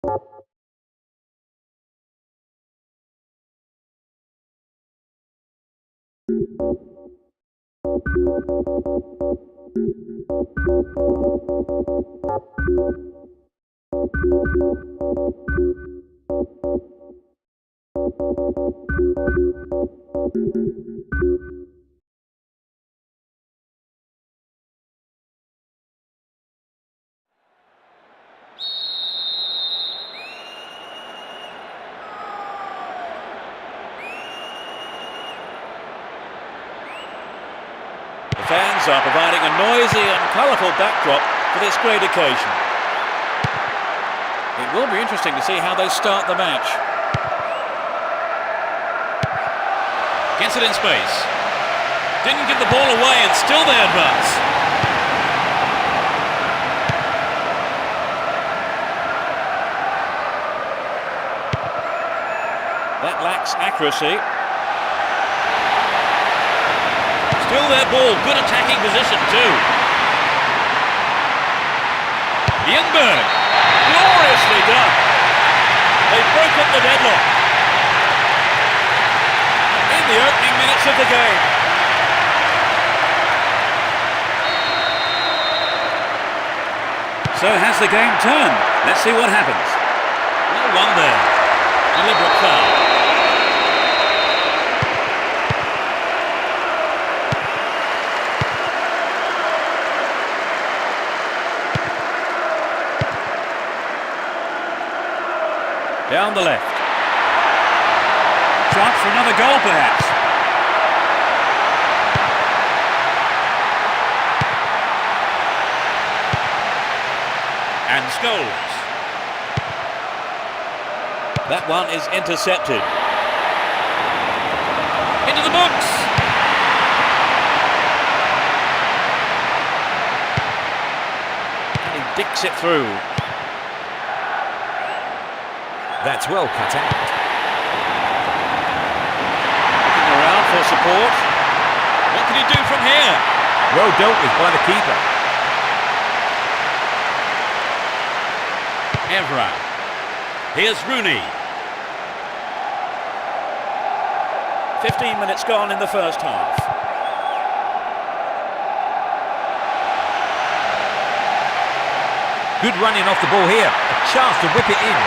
The fans are providing a noisy and colourful backdrop for this great occasion. It will be interesting to see how they start the match. Gets it in space. Didn't give the ball away and still they advance. That lacks accuracy. Still their ball, good attacking position too. Ljungberg, gloriously done. They've broken the deadlock. In the opening minutes of the game. So has the game turned? Let's see what happens. Well won there. Deliberate foul. Down the left. Chance for another goal, perhaps. And Scholes. That one is intercepted. Into the box. And he dicks it through. That's well cut out. Looking around for support. What can he do from here? Well dealt with by the keeper. Evra. Here's Rooney. 15 minutes gone in the first half. Good running off the ball here. A chance to whip it in.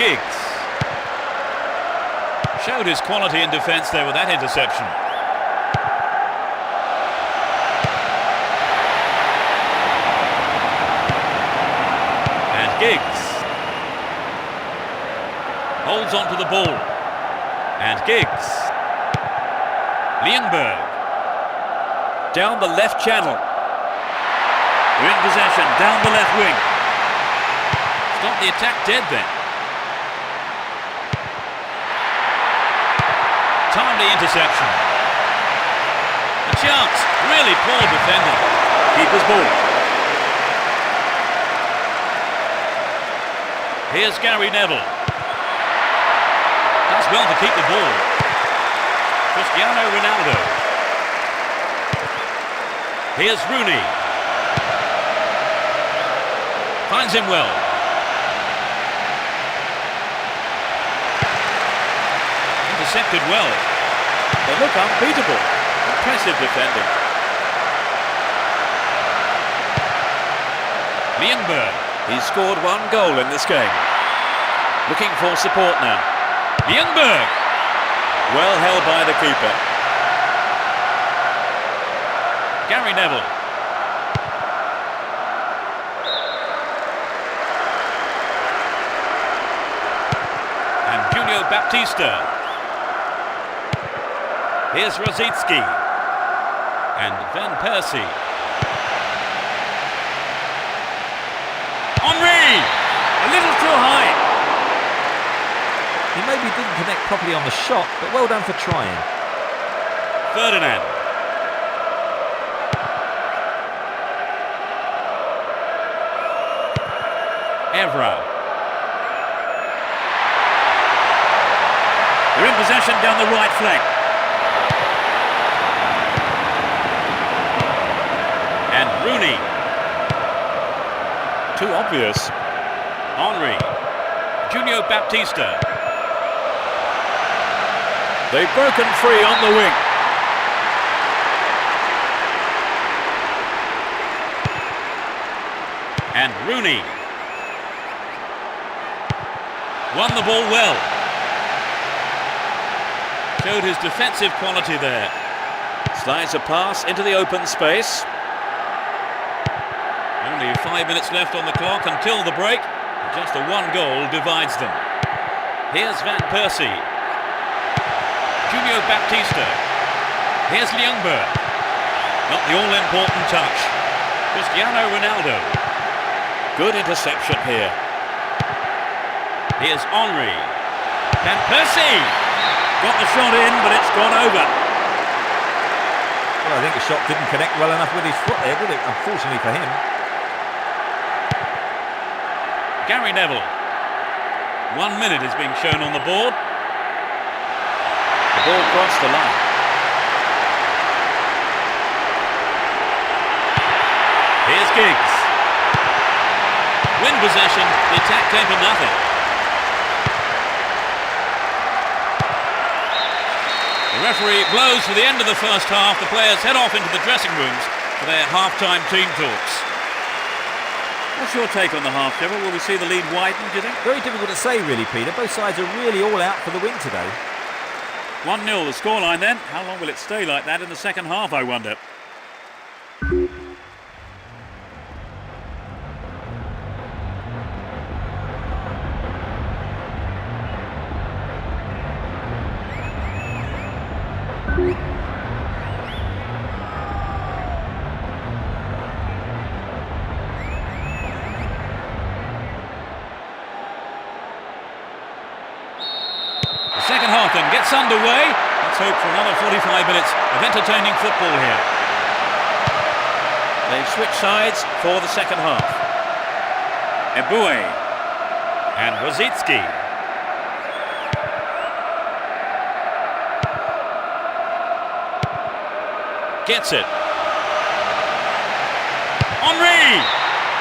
Giggs. Showed his quality in defence there with that interception. And Giggs. Holds on to the ball. And Giggs. Ljungberg. Down the left channel. They're in possession, down the left wing. Stop the attack dead then. Timely interception. A chance. Really poor defending. Keeper's ball. Here's Gary Neville. Does well to keep the ball. Cristiano Ronaldo. Here's Rooney. Finds him well. Intercepted well. They look unbeatable. Impressive defending. Ljungberg. He's scored one goal in this game. Looking for support now. Ljungberg. Well held by the keeper. Gary Neville. And Junior Baptista. Here's Rosicki. And Van Persie. Henry! A little too high. He maybe didn't connect properly on the shot, but well done for trying. Ferdinand. Evra. They're in possession down the right flank. And Rooney. too obvious. Henry. Julio Baptista. They've broken free on the wing. And Rooney. Won the ball well. Showed his defensive quality there. Slides a pass into the open space. Only 5 minutes left on the clock until the break. Just a one goal divides them. Here's Van Persie. Julio Baptista. Here's Ljungberg. Not the all-important touch. Cristiano Ronaldo. Good interception here. Here's Henry. Van Persie. Got the shot in, but it's gone over. Well, I think the shot didn't connect well enough with his foot there, did it? Unfortunately for him. Gary Neville. 1 minute is being shown on the board. The ball crossed the line. Here's Giggs. Win possession, the attack came to nothing. The referee blows for the end of the first half. The players head off into the dressing rooms for their half-time team talks. What's your take on the half, Trevor? Will we see the lead widen, do you think? Very difficult to say, really, Peter. Both sides are really all out for the win today. 1-0 the scoreline then. How long will it stay like that in the second half, I wonder? Second half then gets underway. Let's hope for another 45 minutes of entertaining football here. They've switched sides for the second half. Eboué and Rosicki. Gets it. Henry!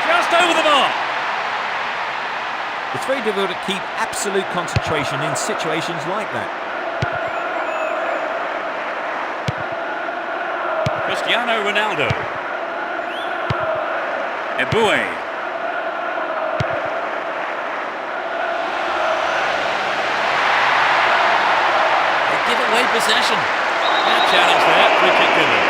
Just over the mark. It's very difficult to keep absolute concentration in situations like that. Cristiano Ronaldo. Eboué. They give away possession. Bad challenge there, free kick given.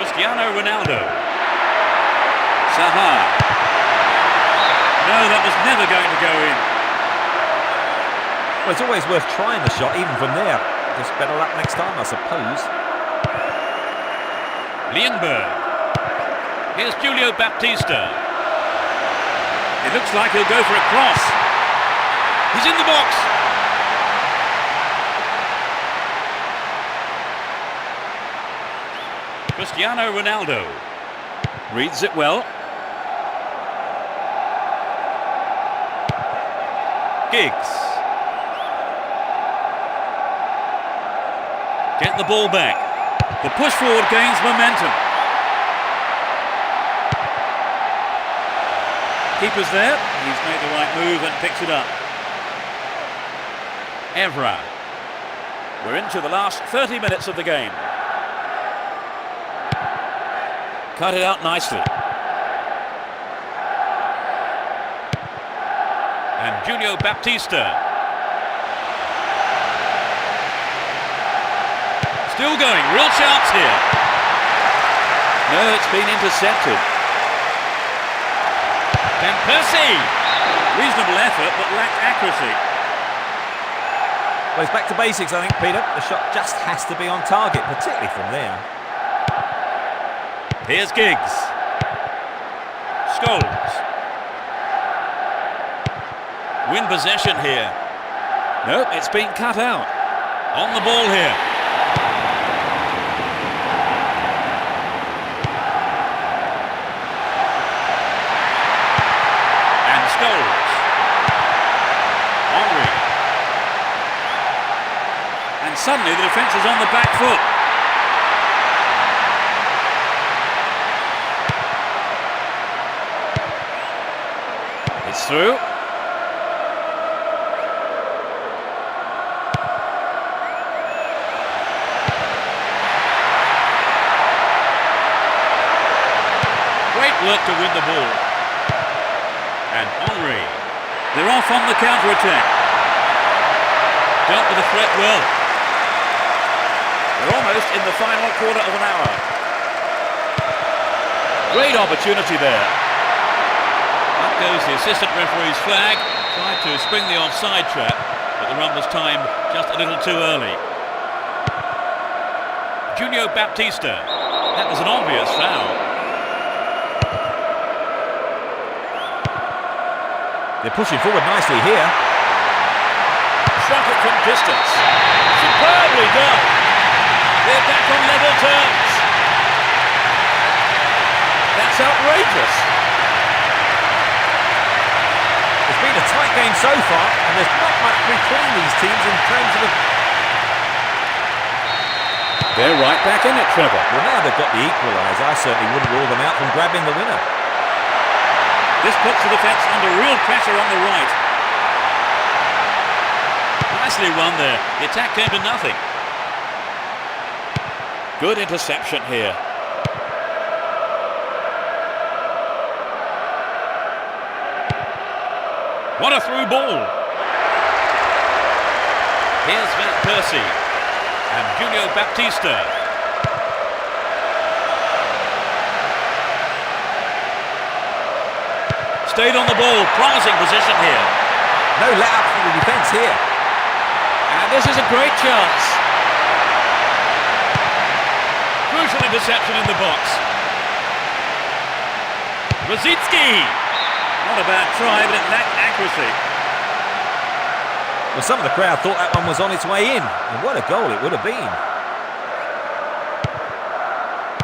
Cristiano Ronaldo. Saha. No, that was never going to go in. Well, it's always worth trying the shot, even from there. Just better luck next time, I suppose. Ljungberg. Here's Julio Baptista. It looks like he'll go for a cross. He's in the box. Cristiano Ronaldo. Reads it well. Giggs. Get the ball back. The push forward gains momentum. Keeper's there. He's made the right move and picks it up. Evra. We're into the last 30 minutes of the game. Cut it out nicely. And Julio Baptista. Still going, real chance here. No, it's been intercepted. Van Persie. Reasonable effort, but lacked accuracy. Well, it's back to basics, I think, Peter. The shot just has to be on target, particularly from there. Here's Giggs. Scholes. Win possession here. Nope, it's been cut out. On the ball here. And Scholes. Henry. And suddenly the defence is on the back foot. It's through. Great work to win the ball. And Henry. They're off on the counter-attack. Dealt with the threat well. They're almost in the final quarter of an hour. Great opportunity there. Up goes the assistant referee's flag. Tried to spring the offside trap, but the run was timed just a little too early. Junior Baptista. That was an obvious foul. They're pushing forward nicely here. Shot it from distance. Superbly done. They're back on level terms. That's outrageous. It's been a tight game so far, and there's not much between these teams in terms of They're right back in it, Trevor. Well, now they've got the equaliser, I certainly wouldn't rule them out from grabbing the winner. This puts the defence under real pressure on the right. Nicely won there. The attack came to nothing. Good interception here. What a through ball. Here's Van Persie and Junior Baptista. Stayed on the ball, promising position here. No let-up for the defence here. And this is a great chance. Crucial interception in the box. Rosicki. Not a bad try, but it lacked accuracy. Well, some of the crowd thought that one was on its way in. And what a goal it would have been.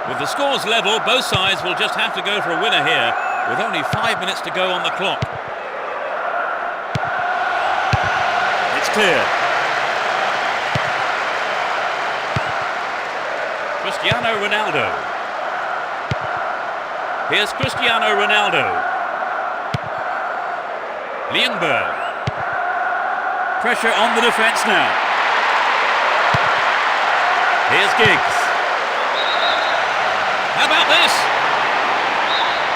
With the scores level, both sides will just have to go for a winner here, with only 5 minutes to go on the clock. It's clear. Cristiano Ronaldo. Here's Cristiano Ronaldo. Lienberg. Pressure on the defence now. Here's Giggs. How about this?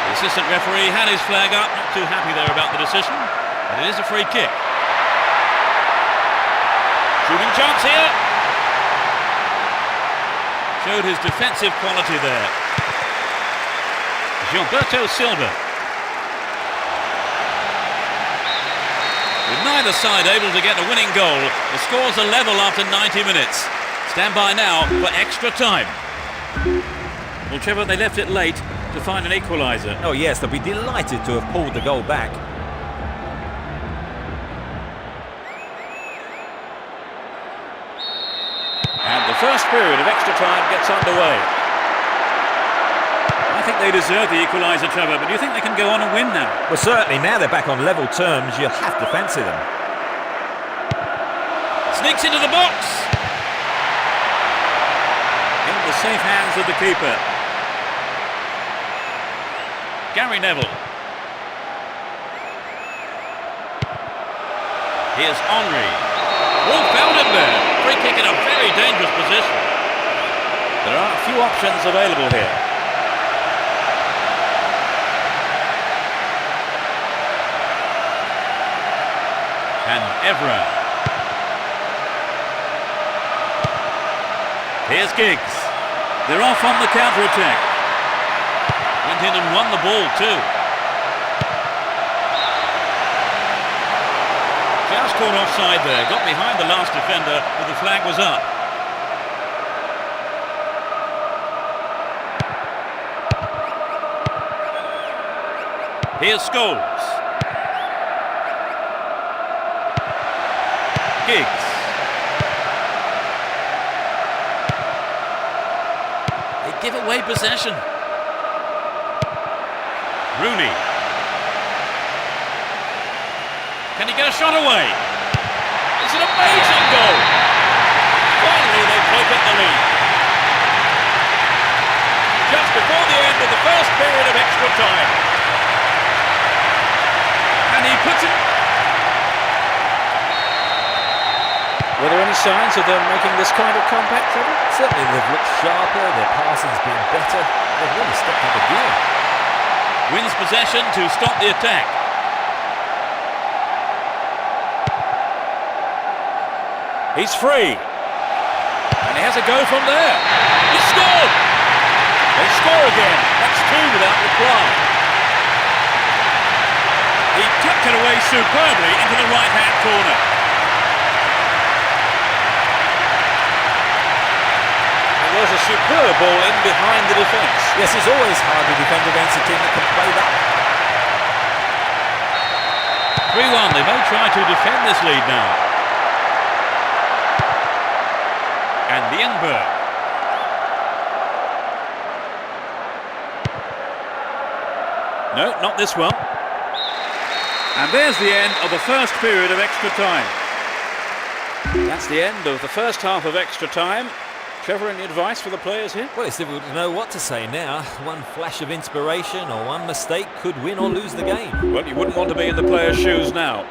The assistant referee had his flag up, not too happy there about the decision, and it is a free kick. Shooting chance here. Showed his defensive quality there. Gilberto Silva. With neither side able to get a winning goal, the scores are level after 90 minutes. Stand by now for extra time. Well, Trevor, they left it late to find an equaliser. Oh yes, they'll be delighted to have pulled the goal back. And the first period of extra time gets underway. I think they deserve the equaliser, Trevor, but do you think they can go on and win now? Well, certainly, now they're back on level terms, you'll have to fancy them. Sneaks into the box. In the safe hands of the keeper. Gary Neville. Here's Henry. Oh, found him there. Free kick in a very dangerous position. There are a few options available here. And Evra. Here's Giggs. They're off on the counter-attack. Went in and won the ball too. Just caught offside there. Got behind the last defender, but the flag was up. Here's Scholes. Giggs. They give away possession. Rooney. Can he get a shot away? It's an amazing goal. Finally, they've taken the lead. Just before the end of the first period of extra time. And he signs of them making this kind of comeback, Trevor? Certainly they've looked sharper, their passing's been better. They've really stepped up a gear. Wins possession to stop the attack. He's free. And he has a go from there. He scored! They score again. That's two without reply. He tucked it away superbly into the right-hand corner. It was a superb ball in behind the defence. Yes, it's always hard to defend against a team that can play that. 3-1. They may try to defend this lead now. And Lienberg. No, not this one. And there's the end of the first period of extra time. That's the end of the first half of extra time. Trevor, any advice for the players here? Well, it's difficult to know what to say now. One flash of inspiration or one mistake could win or lose the game. Well, you wouldn't want to be in the players' shoes now.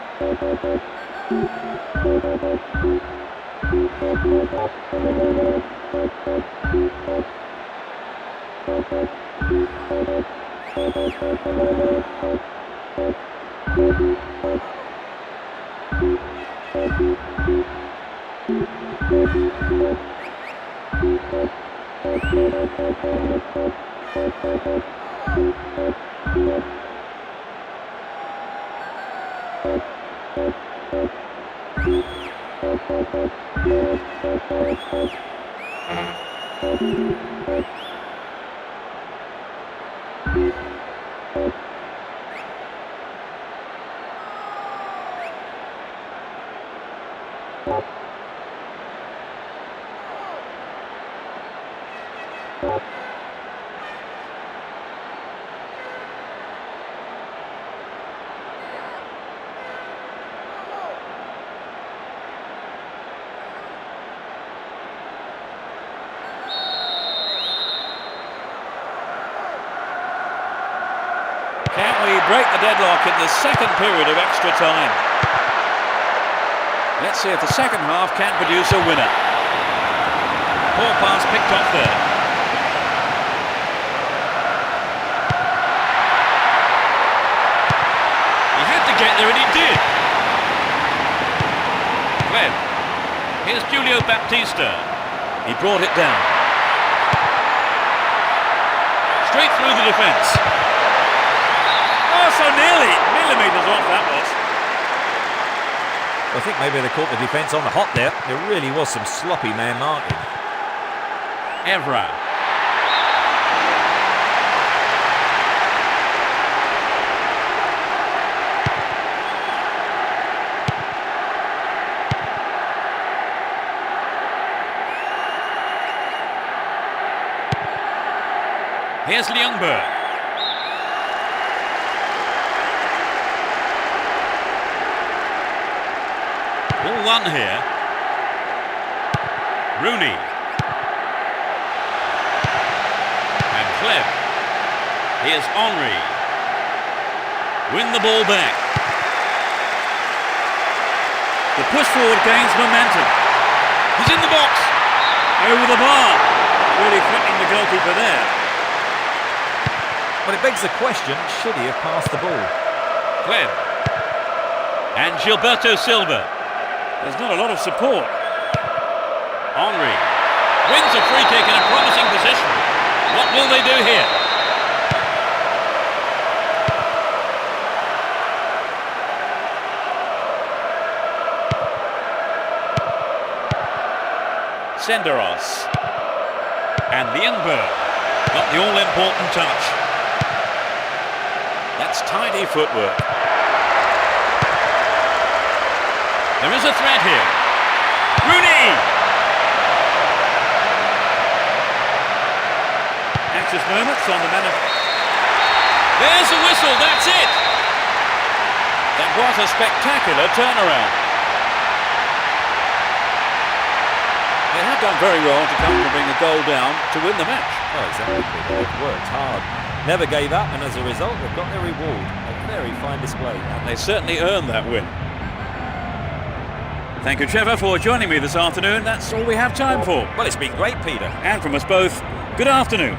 Can we break the deadlock in the second period of extra time? Let's see if the second half can produce a winner. Poor pass picked off there. He had to get there and he did. Webb. Here's Julio Baptista. He brought it down. Straight through the defence. Oh, so nearly. Millimetres off that was. I think maybe they caught the defence on the hop there. There really was some sloppy man marking. Evra. Here's Lienberg. Ball one here. Rooney. And Cleb. Here's Henry. Win the ball back. The push forward gains momentum. He's in the box. Over the bar. Really threatening the goalkeeper there. But it begs the question, should he have passed the ball? Cleb. And Gilberto Silva. There's not a lot of support. Henry wins a free kick in a promising position. What will they do here? Senderos. And Lienberg got the all-important touch. That's tidy footwork. There is a threat here. Rooney! Anxious moments on the man of... There's a whistle, that's it! That was a spectacular turnaround. They have done very well to come to bring a goal down to win the match. Oh, exactly. They've worked hard. Never gave up, and as a result, they've got their reward. A very fine display. And they certainly earned that win. Thank you, Trevor, for joining me this afternoon. That's all we have time for. Well, it's been great, Peter. And from us both, good afternoon.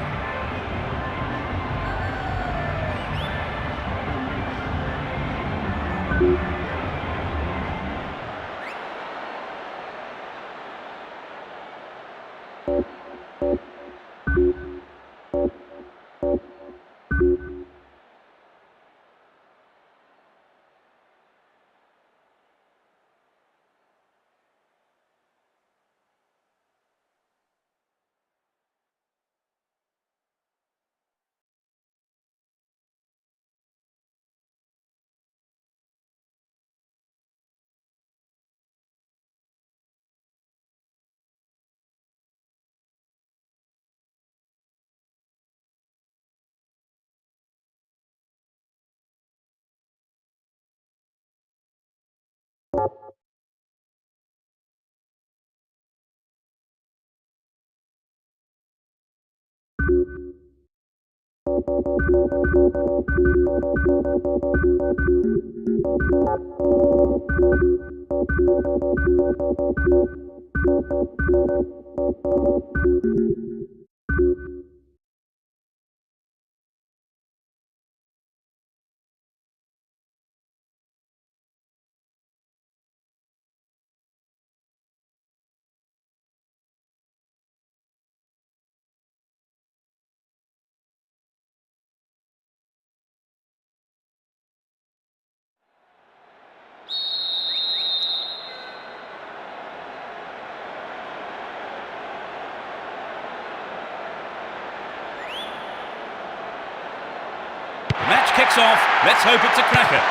Match kicks off. Let's hope it's a cracker.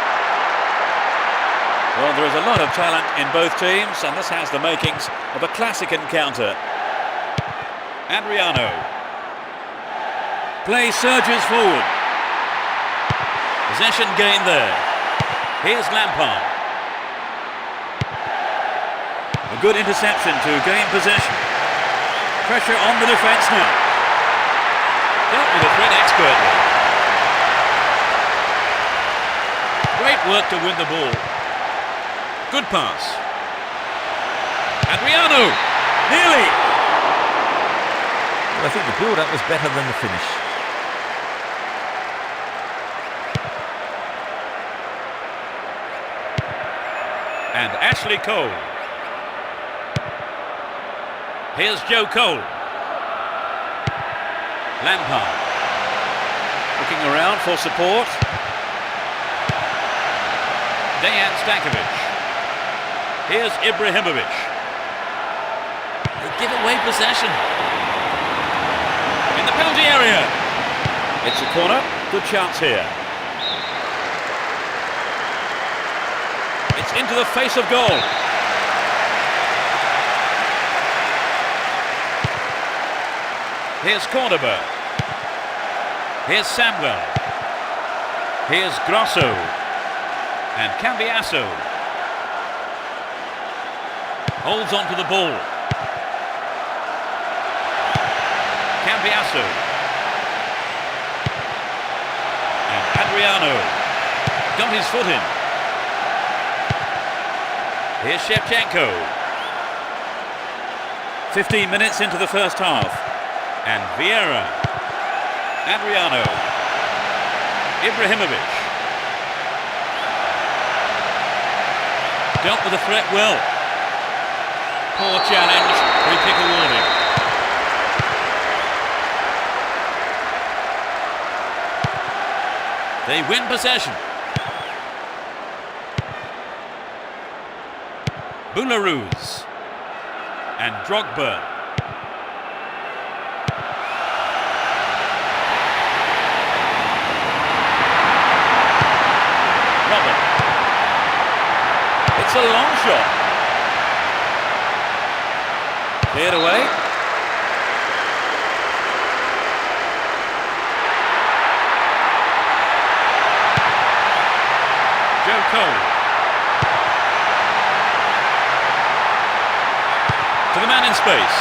Well, there is a lot of talent in both teams, and this has the makings of a classic encounter. Adriano. Play surges forward. Possession gained there. Here's Lampard. A good interception to gain possession. Pressure on the defence now. Dealt with the threat expertly. Great work to win the ball. Good pass. Adriano! Nearly! Well, I think the build-up was better than the finish. And Ashley Cole. Here's Joe Cole. Lampard. Looking around for support. Dejan Stankovic. Here's Ibrahimovic. They give away possession. In the penalty area. It's a corner. Good chance here. It's into the face of goal. Here's Cordoba. Here's Samuel. Here's Grosso. And Cambiasso holds on to the ball. Cambiasso. And Adriano got his foot in. Here's Shevchenko. 15 minutes into the first half. And Vieira. Adriano. Ibrahimovic. Dealt with the threat well. Poor challenge. Free kick awarded. They win possession. Boularus. And Drogba. It's a long shot. Cleared away. Joe Cole. To the man in space.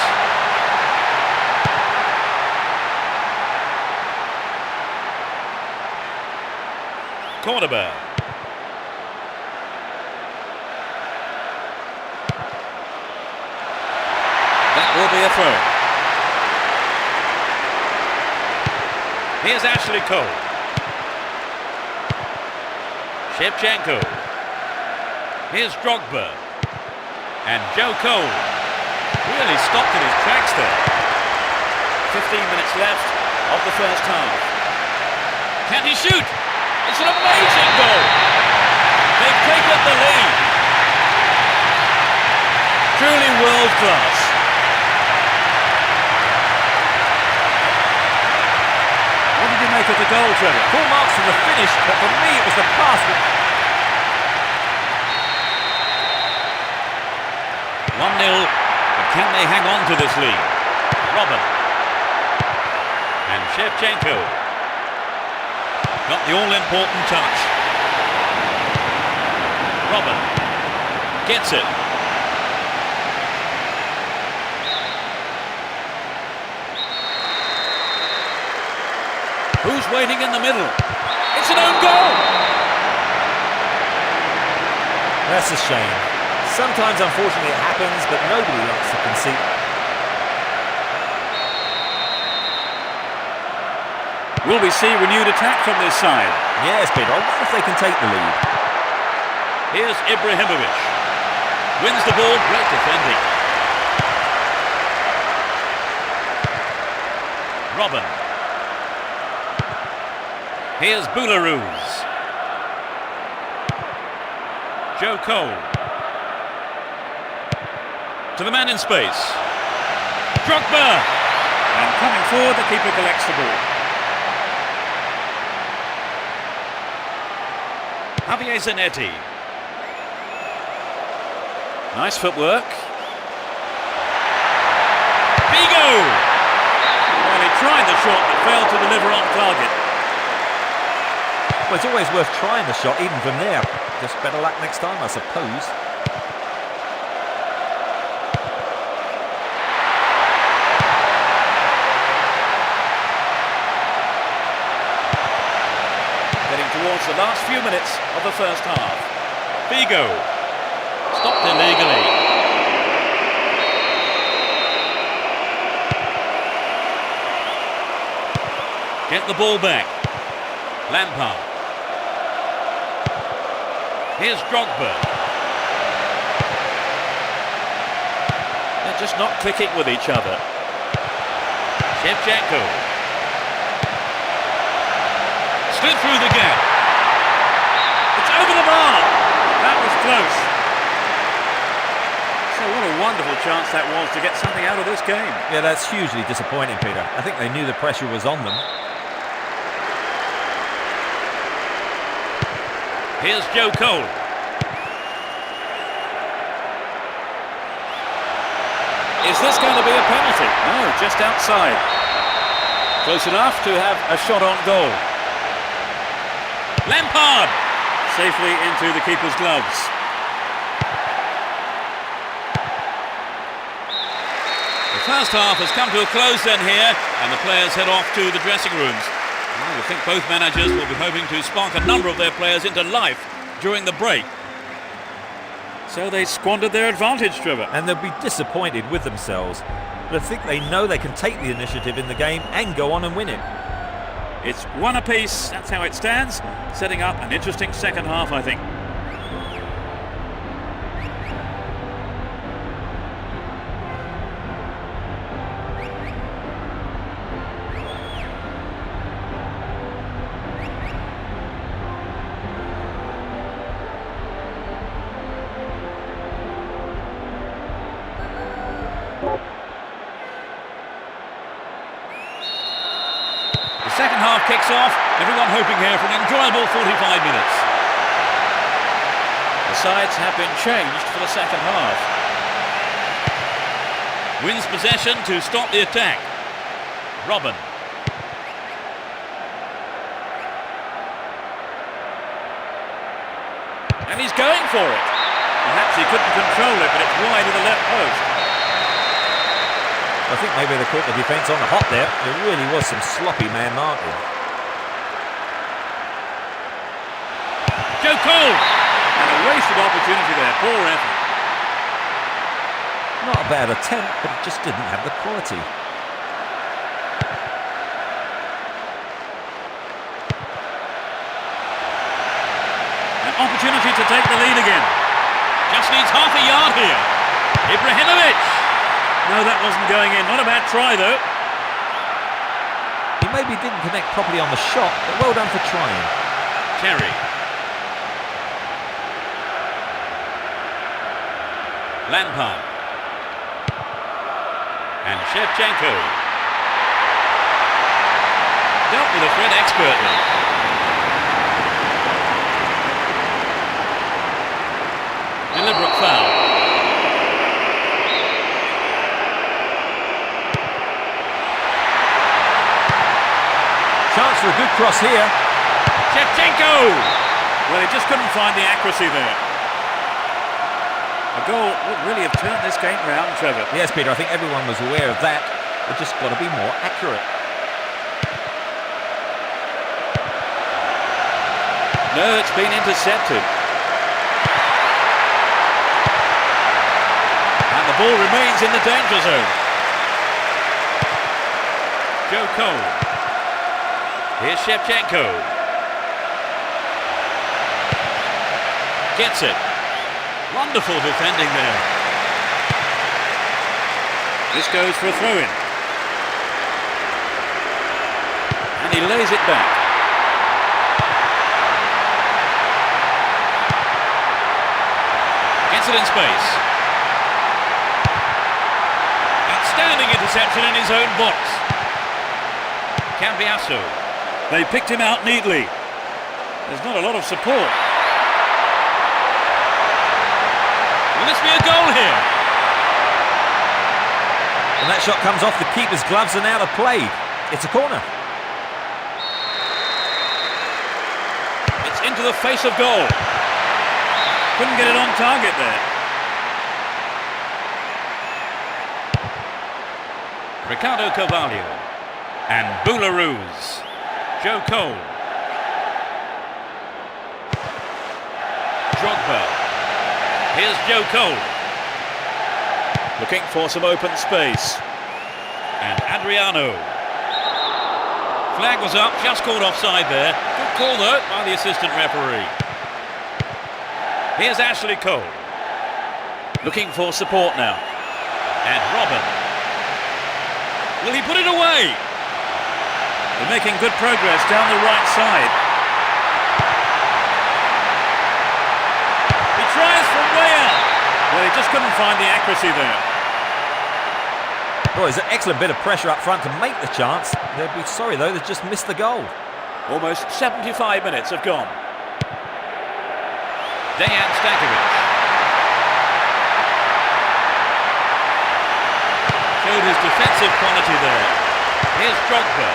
Cordoba. will be a throw. Here's Ashley Cole. Shevchenko. Here's Drogba. And Joe Cole really stopped in his tracks there. 15 minutes left of the first half. Can he shoot? It's an amazing goal. They've taken the lead. Truly world class. What did you make of the goal, Trevor? Full marks for the finish, but for me it was the pass. 1-0, but can they hang on to this lead? Robin. And Shevchenko. Got the all-important touch. Robin. Gets it. Who's waiting in the middle? It's an own goal! That's a shame. Sometimes, unfortunately, it happens, but nobody likes to concede. Will we see renewed attack from this side? Yes, Peter. I wonder if they can take the lead. Here's Ibrahimovic. Wins the ball, great defending. Robin. Here's Boularus. Joe Cole. To the man in space. Drogba! And coming forward, the keeper collects the ball. Javier Zanetti. Nice footwork. Vigo! Well, he tried the shot but failed to deliver on target. Well, it's always worth trying the shot, even from there. Just better luck next time, I suppose. Getting towards the last few minutes of the first half. Vigo. Stopped illegally. Get the ball back. Lampard. Here's Drogba. They're just not clicking with each other. Shevchenko. Slid through the gap. It's over the bar. That was close. So what a wonderful chance that was to get something out of this game. Yeah, that's hugely disappointing, Peter. I think they knew the pressure was on them. Here's Joe Cole. Is this going to be a penalty? No, just outside. Close enough to have a shot on goal. Lampard! Safely into the keeper's gloves. The first half has come to a close then here, and the players head off to the dressing rooms. I think both managers will be hoping to spark a number of their players into life during the break. So they squandered their advantage, Trevor. And they'll be disappointed with themselves. But I think they know they can take the initiative in the game and go on and win it. It's one apiece, that's how it stands, setting up an interesting second half, I think. The second half kicks off, everyone hoping here for an enjoyable 45 minutes. The sides have been changed for the second half. Wins possession to stop the attack. Robin. And he's going for it. Perhaps he couldn't control it, but it's wide of the left post. I think maybe they caught the defence on the hop there. There really was some sloppy man marking. Joe Cole! And a wasted opportunity there, poor effort. Not a bad attempt, but it just didn't have the quality. An opportunity to take the lead again. Just needs half a yard here. Ibrahimovic. No, that wasn't going in. Not a bad try, though. He maybe didn't connect properly on the shot, but well done for trying. Terry. Lampard. And Shevchenko. Dealt with the threat expertly. Deliberate foul. Chance for a good cross here. Shevchenko! Well, he just couldn't find the accuracy there. A goal would really have turned this game round, Trevor. Yes, Peter, I think everyone was aware of that. They've just got to be more accurate. No, it's been intercepted. And the ball remains in the danger zone. Joe Cole. Here's Shevchenko. Gets it. Wonderful defending there. This goes for a throw-in. And he lays it back. Gets it in space. Outstanding interception in his own box. Cambiasso. They picked him out neatly. There's not a lot of support. Will this be a goal here? And that shot comes off the keeper's gloves and out of play. It's a corner. It's into the face of goal. Couldn't get it on target there. Ricardo Carvalho and Boularus. Joe Cole. Drogba. Here's Joe Cole. Looking for some open space. And Adriano. Flag was up, just called offside there. Good call though by the assistant referee. Here's Ashley Cole. Looking for support now. And Robin. Will he put it away? They're making good progress down the right side. He tries from way out. Well, he just couldn't find the accuracy there. Well, it's an excellent bit of pressure up front to make the chance. They'll be sorry, though, they've just missed the goal. Almost 75 minutes have gone. Dejan Stankovic. Showed his defensive quality there. Here's Drogba.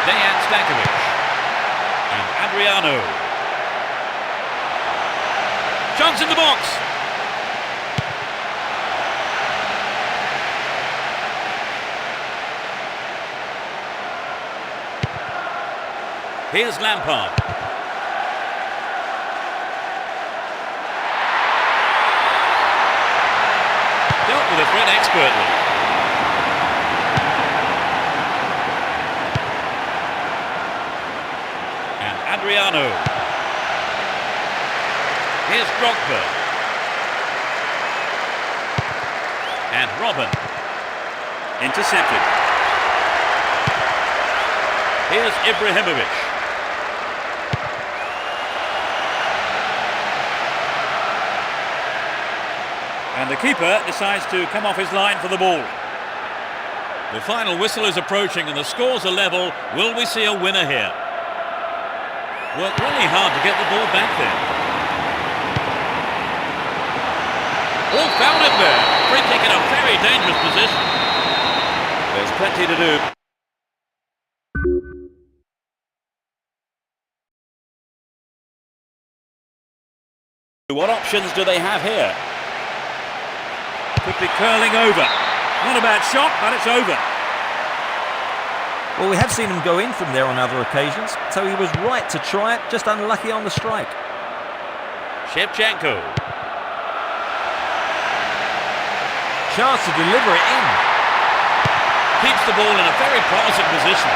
Dejan Stankovic. And Adriano. Chance in the box. Here's Lampard. Dealt with the threat expertly. And Adriano. Here's Drogba. And Robin. Intercepted. Here's Ibrahimovic. And the keeper decides to come off his line for the ball. The final whistle is approaching and the scores are level. Will we see a winner here? Worked really hard to get the ball back there. All found it there. Free kick in a very dangerous position. There's plenty to do. What options do they have here? Could be curling over. Not a bad shot, but it's over. Well, we have seen him go in from there on other occasions, so he was right to try it, just unlucky on the strike. Shevchenko. Chance to deliver it in. Keeps the ball in a very promising position.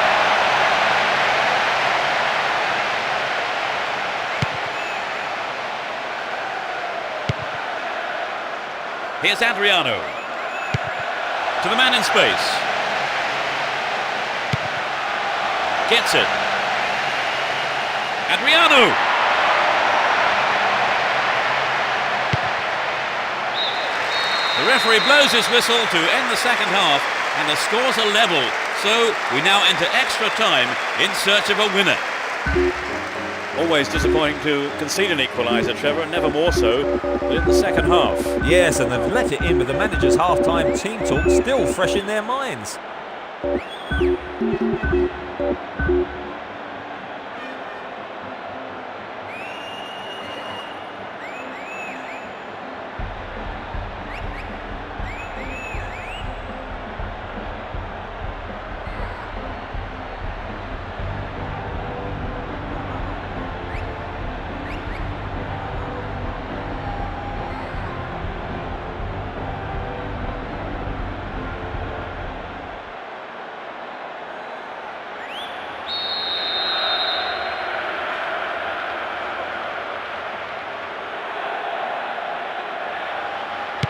Here's Adriano. To the man in space. Gets it. Adriano. The referee blows his whistle to end the second half, and the scores are level. So we now enter extra time in search of a winner. Always disappointing to concede an equaliser, Trevor, and never more so than in the second half. Yes, and they've let it in with the manager's half-time team talk still fresh in their minds.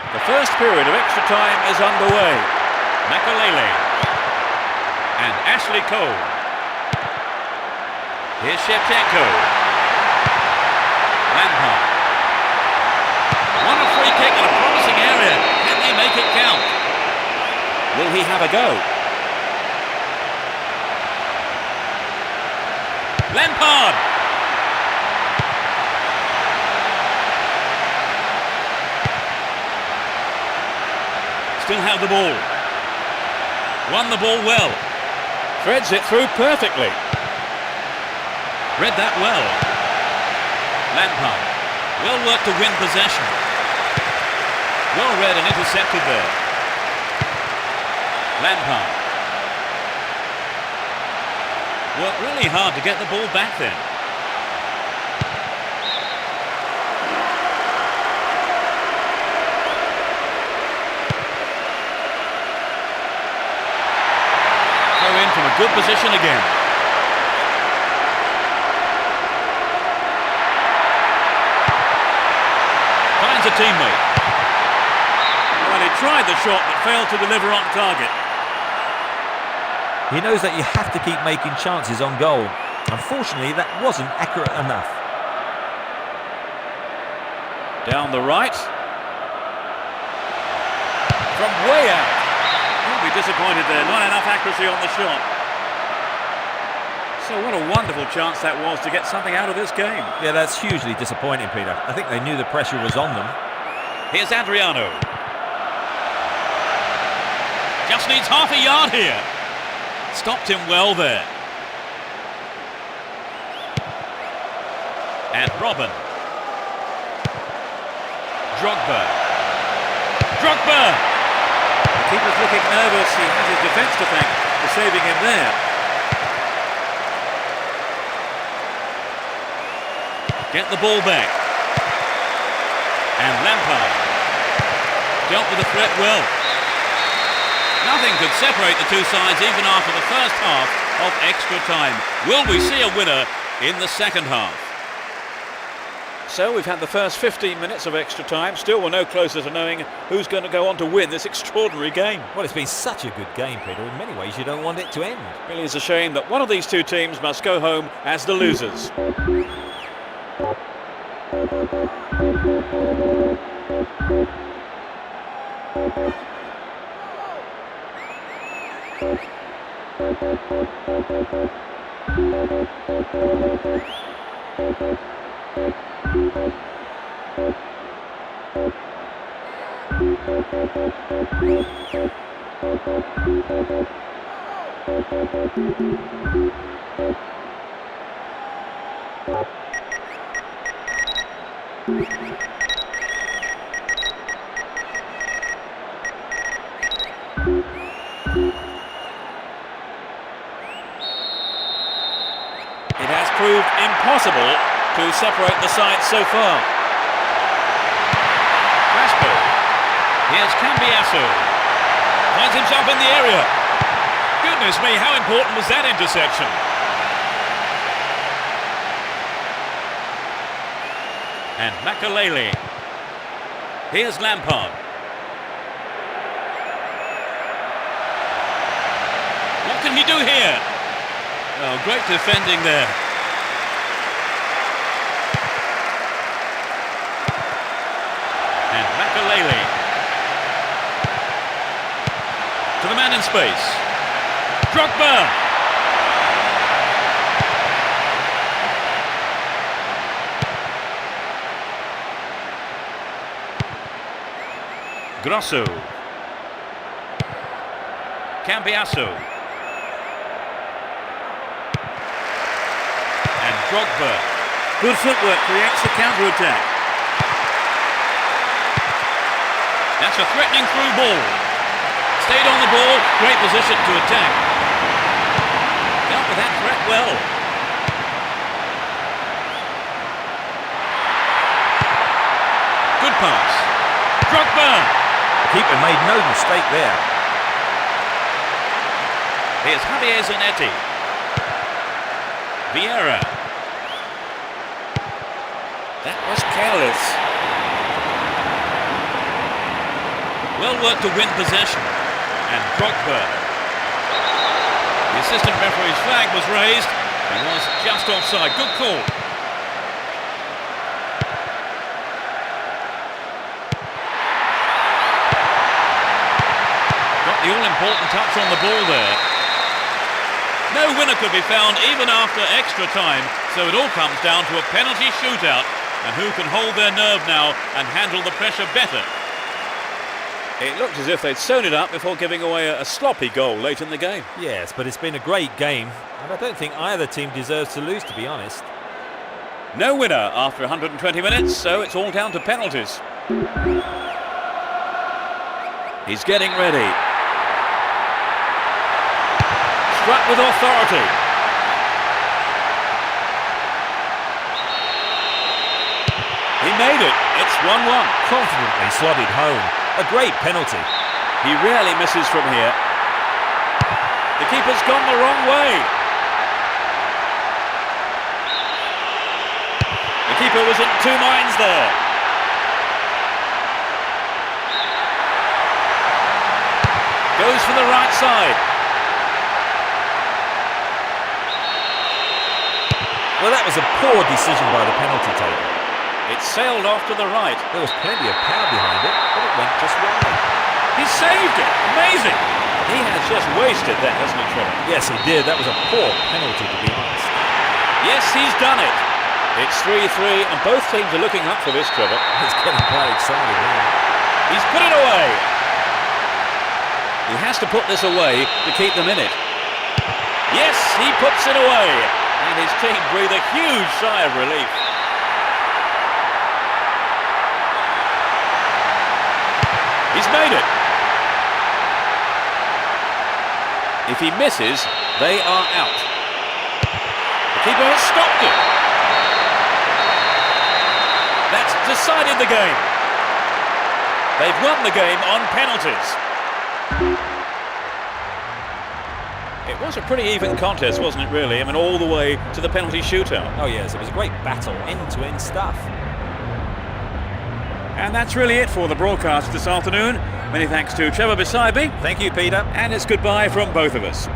The first period of extra time is underway. Makalele and Ashley Cole. Here's Shevchenko. Lampard. Won a free kick in a promising area. Can they make it count? Will he have a go? Lampard. Still have the ball. Won the ball well. Threads it through perfectly. Read that well. Lampard. Well worked to win possession. Well read and intercepted there. Lampard. Worked really hard to get the ball back then. From a good position again. Finds a teammate. Well, he tried the shot but failed to deliver on target. He knows that you have to keep making chances on goal. Unfortunately, that wasn't accurate enough. Down the right. From way out. He'll be disappointed there, not enough accuracy on the shot. So what a wonderful chance that was to get something out of this game. Yeah, that's hugely disappointing, Peter. I think they knew the pressure was on them. Here's Adriano. Just needs half a yard here. Stopped him well there. And Robin. Drogba. Drogba! The keeper's looking nervous. He has his defence to thank for saving him there. Get the ball back. And Lampard. Dealt with the threat well. Nothing could separate the two sides even after the first half of extra time. Will we see a winner in the second half? So we've had the first 15 minutes of extra time. Still we're no closer to knowing who's going to go on to win this extraordinary game. Well, it's been such a good game, Peter. In many ways, you don't want it to end. Really is a shame that one of these two teams must go home as the losers. proved impossible to separate the sides so far. Crespo. Here's Cambiasso. Finds himself in the area. Goodness me, how important was that interception? And Makalele. Here's Lampard. What can he do here? Oh, great defending there. And Makalele. To the man in space. Drogba. Grosso. Cambiasso. And Drogba. Good footwork creates the counter-attack. That's a threatening through ball. Stayed on the ball, great position to attack. Dealt with that threat well. Good pass. Drogba. The keeper made no mistake there. Here's Javier Zanetti. Vieira. That was careless. Well worked to win possession. And Drogba. The assistant referee's flag was raised. He was just offside. Good call. Got the all-important touch on the ball there. No winner could be found even after extra time, so it all comes down to a penalty shootout and who can hold their nerve now and handle the pressure better. It looked as if they'd sewn it up before giving away a sloppy goal late in the game. Yes, but it's been a great game, and I don't think either team deserves to lose, to be honest. No winner after 120 minutes, so it's all down to penalties. He's getting ready. Struck with authority. He made it. It's 1-1. Confidently slotted home. A great penalty. He rarely misses from here. The keeper's gone the wrong way. The keeper was in two minds there. Goes for the right side. Well, that was a poor decision by the penalty taker. It sailed off to the right. There was plenty of power behind it, but it went just wide. He saved it. Amazing. He has just wasted that, hasn't he, Trevor? Yes, he did. That was a poor penalty, to be honest. Yes, he's done it. It's 3-3, and both teams are looking up for this, Trevor. It's getting quite exciting now. He's put it away. He has to put this away to keep them in it. Yes, he puts it away. And his team breathe a huge sigh of relief. He's made it. If he misses, they are out. The keeper has stopped it. That's decided the game. They've won the game on penalties. It was a pretty even contest, wasn't it, really? I mean, all the way to the penalty shootout. Oh, yes, it was a great battle, end-to-end stuff. And that's really it for the broadcast this afternoon. Many thanks to Trevor beside me. Thank you, Peter. And it's goodbye from both of us.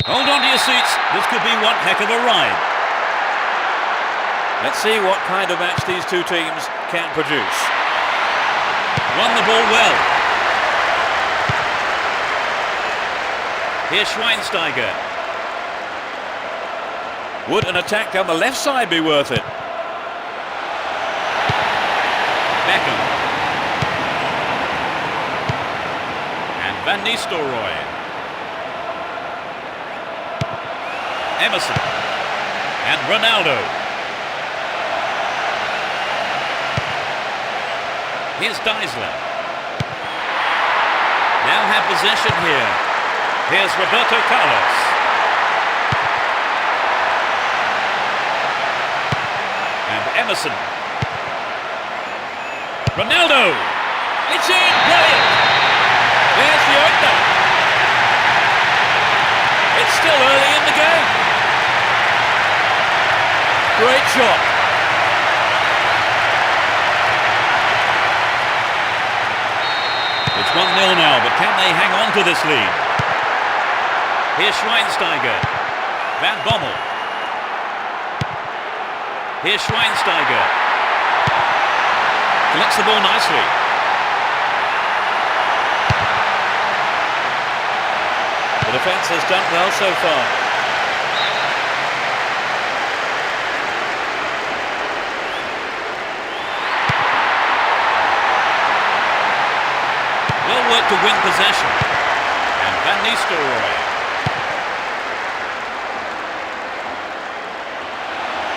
Hold on to your seats, this could be one heck of a ride. Let's see what kind of match these two teams can produce. Won the ball well. Here's Schweinsteiger. Would an attack down the left side be worth it? Beckham. And Van Nistelrooy. Emerson. And Ronaldo. Here's Deisler. Now have possession here. Here's Roberto Carlos. And Emerson. Ronaldo. It's in. Brilliant. There's the opener. It's still early in the shot. It's 1-0 now, but can they hang on to this lead? Here's Schweinsteiger. Van Bommel. Here's Schweinsteiger. Collects the ball nicely. The defence has done well so far. Well worked to win possession. And Van Nistelrooy.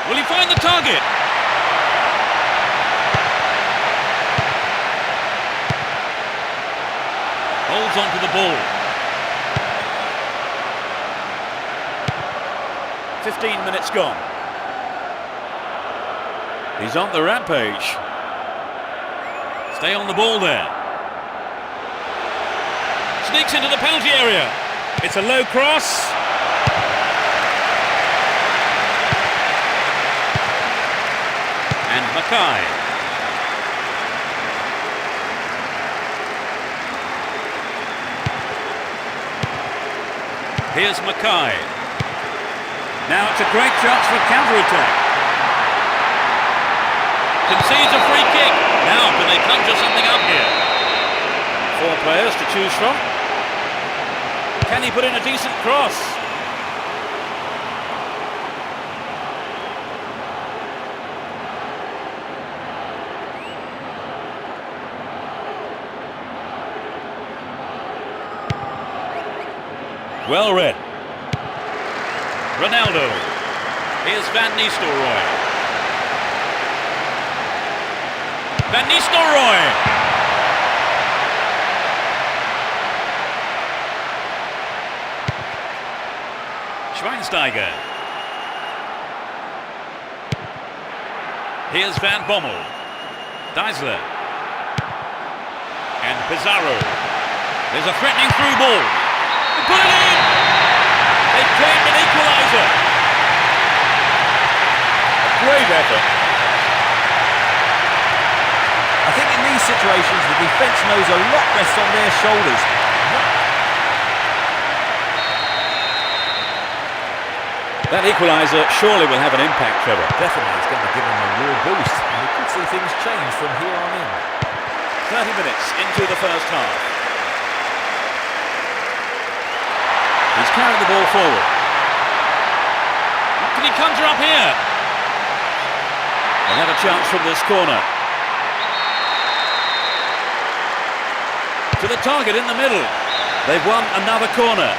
Will he find the target? Holds on to the ball. 15 minutes gone. He's on the rampage. Stay on the ball there. Sneaks into the penalty area. It's a low cross. And Mackay. Here's Mackay. Now it's a great chance for counter-attack. Concedes a free kick. Now can they conjure something up here? 4 players to choose from. Can he put in a decent cross? Well read. Ronaldo. Here's Van Nistelrooy. Van Nistelrooy. Schweinsteiger. Here's Van Bommel. Deisler. And Pizarro. There's a threatening through ball. Put it in! They claimed an equaliser. A great effort. I think in these situations the defence knows a lot rests on their shoulders. That equaliser surely will have an impact, Trevor. Definitely, it's going to give them a real boost. And we could see things change from here on in. 30 minutes into the first half. He's carried the ball forward. What can he conjure up here? They'll have a chance from this corner. To the target in the middle. They've won another corner.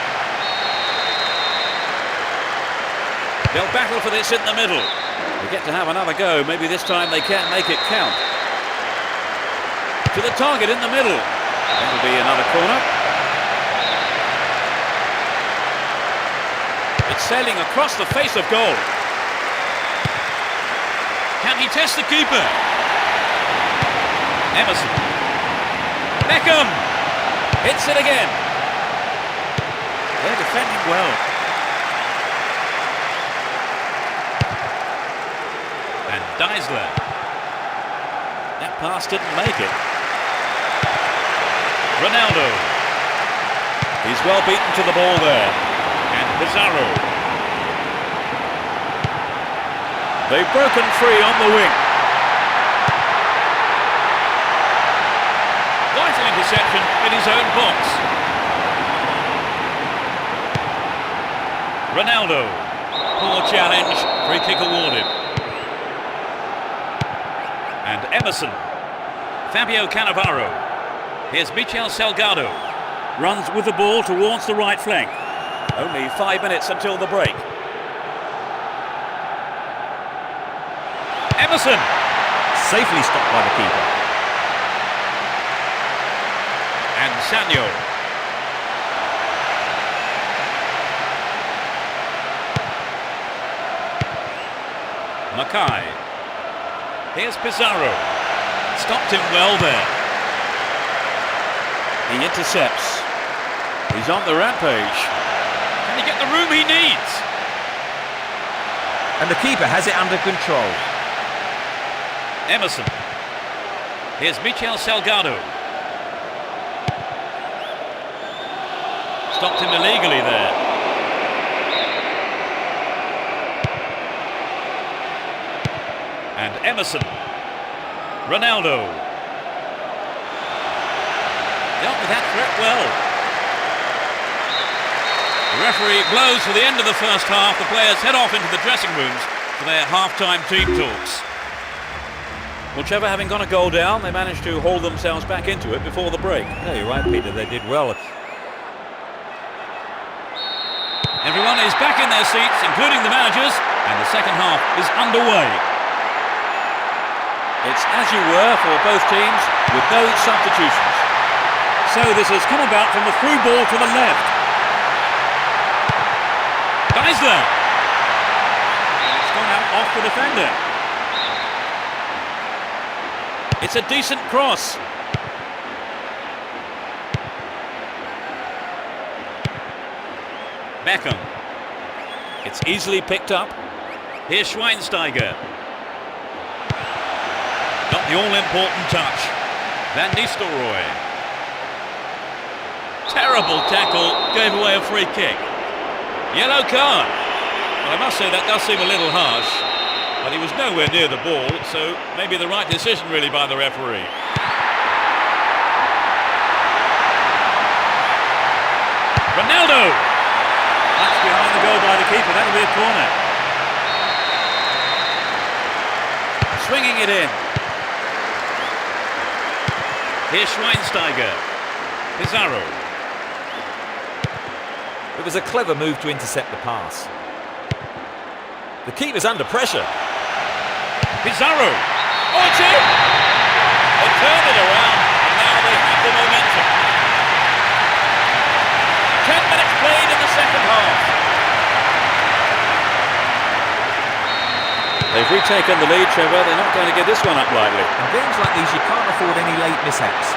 They'll battle for this in the middle. They get to have another go. Maybe this time they can make it count. To the target in the middle. That'll be another corner. It's sailing across the face of goal. Can he test the keeper? Emerson. Beckham. Hits it again. They're defending well. And Deisler. That pass didn't make it. Ronaldo. He's well beaten to the ball there. And Pizarro. They've broken free on the wing. Vital interception in his own box. Ronaldo. Poor challenge. Free kick awarded. And Emerson. Fabio Cannavaro. Here's Michel Salgado. Runs with the ball towards the right flank. Only 5 minutes until the break. Emerson. Safely stopped by the keeper. And Sanyo. Mackay. Here's Pizarro. Stopped him well there. He intercepts. He's on the rampage. Can he get the room he needs? And the keeper has it under control. Emerson. Here's Michel Salgado. Stopped him illegally there. And Emerson. Ronaldo. Dealt with that threat well. The referee blows for the end of the first half. The players head off into the dressing rooms for their half-time team talks. Well, Trevor, having gone a goal down, they managed to haul themselves back into it before the break. No, you're right, Peter. They did well. Everyone is back in their seats, including the managers, and the second half is underway. It's as you were for both teams, with no substitutions. So this has come about from the through ball to the left. Geisler. It's gone out off the defender. It's a decent cross. Beckham. It's easily picked up. Here's Schweinsteiger. Got the all-important touch. Van Nistelrooy. Terrible tackle, gave away a free kick. Yellow card. Well, I must say that does seem a little harsh, but he was nowhere near the ball, so maybe the right decision really by the referee. Ronaldo! That's behind the goal by the keeper, that'll be a corner. Swinging it in. Here's Schweinsteiger. Pizarro. It was a clever move to intercept the pass. The keeper's under pressure. Pizarro. Oh, it's in! They turned it around, and now they have the momentum. 10 minutes played in the second half. They've retaken the lead, Trevor. They're not going to give this one up lightly. In games like these, you can't afford any late mishaps.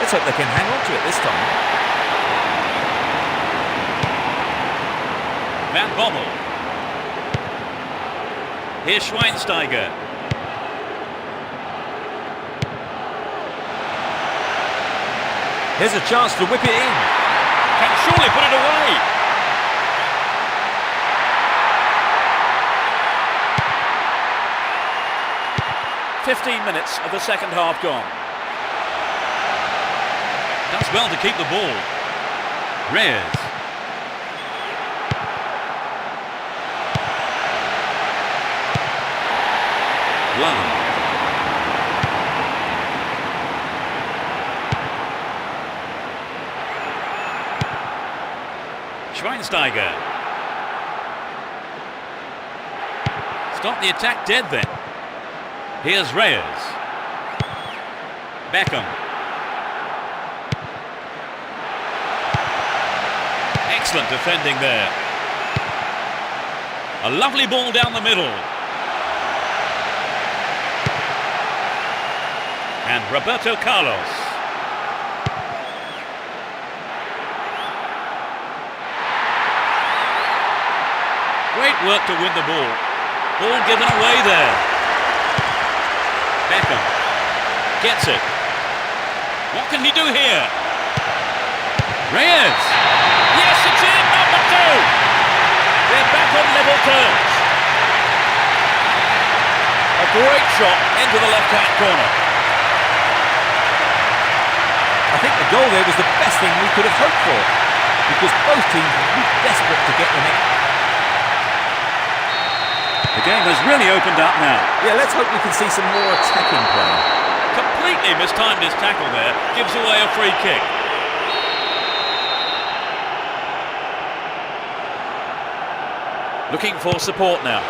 Let's hope they can hang on to it this time. Van Bommel. Here's Schweinsteiger. Here's a chance to whip it in. Can surely put it away. "15 minutes of the second half gone. Does well to keep the ball. Reyes. Lam. Schweinsteiger. Stop the attack dead then. Here's Reyes. Beckham. Excellent defending there. A lovely ball down the middle. And Roberto Carlos. Great work to win the ball. Ball given away there. Beckham gets it. What can he do here? Reyes. Yes, it's in, number 2. They're back on level terms. A great shot into the left-hand corner. I think the goal there was the best thing we could have hoped for, because both teams were desperate to get the net. The game has really opened up now. Yeah, let's hope we can see some more attacking play. Completely mistimed his tackle there. Gives away a free kick. Looking for support now.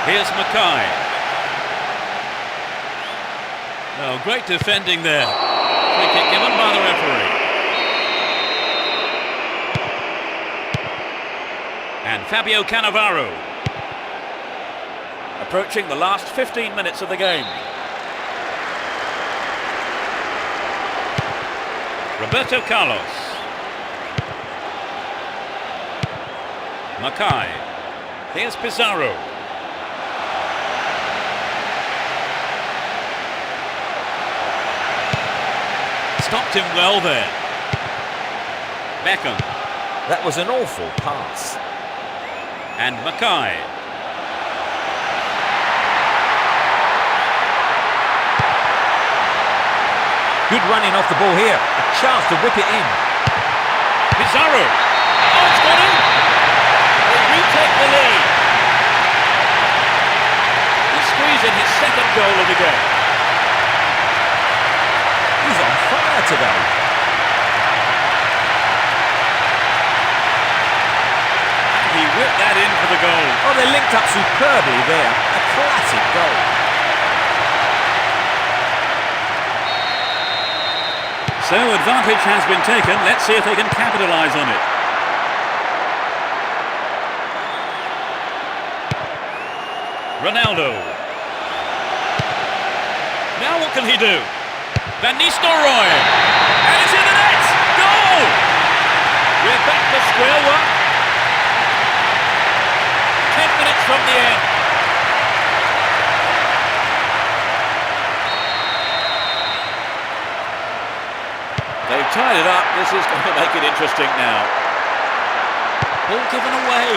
Here's Mackay. Oh, great defending there. Free kick given by the referee. And Fabio Cannavaro. Approaching the last 15 minutes of the game. Roberto Carlos. Mackay. Here's Pizarro. stopped him well there. Beckham. That was an awful pass. And Mackay. Good running off the ball here. A chance to whip it in. Pizarro. Oh, it's got him. They retake the lead. He's squeezing his second goal of the game. He's on fire today. He whipped that in for the goal. Oh, they linked up superbly there. A classic goal. So advantage has been taken. Let's see if they can capitalise on it. Ronaldo. Now what can he do? Van Nistelrooy. And it's in the net. Goal! We're back to square one. 10 minutes from the end. They've tied it up. This is going to make it interesting now. Ball given away.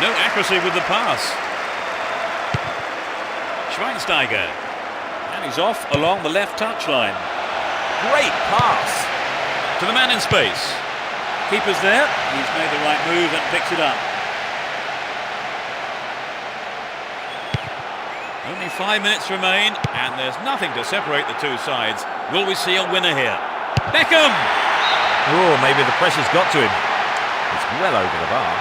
No accuracy with the pass. Schweinsteiger. And he's off along the left touchline. Great pass. To the man in space. Keeper's there. He's made the right move and picks it up. Only 5 minutes remain, and there's nothing to separate the two sides. Will we see a winner here? Beckham! Oh, maybe the pressure's got to him. It's well over the bar.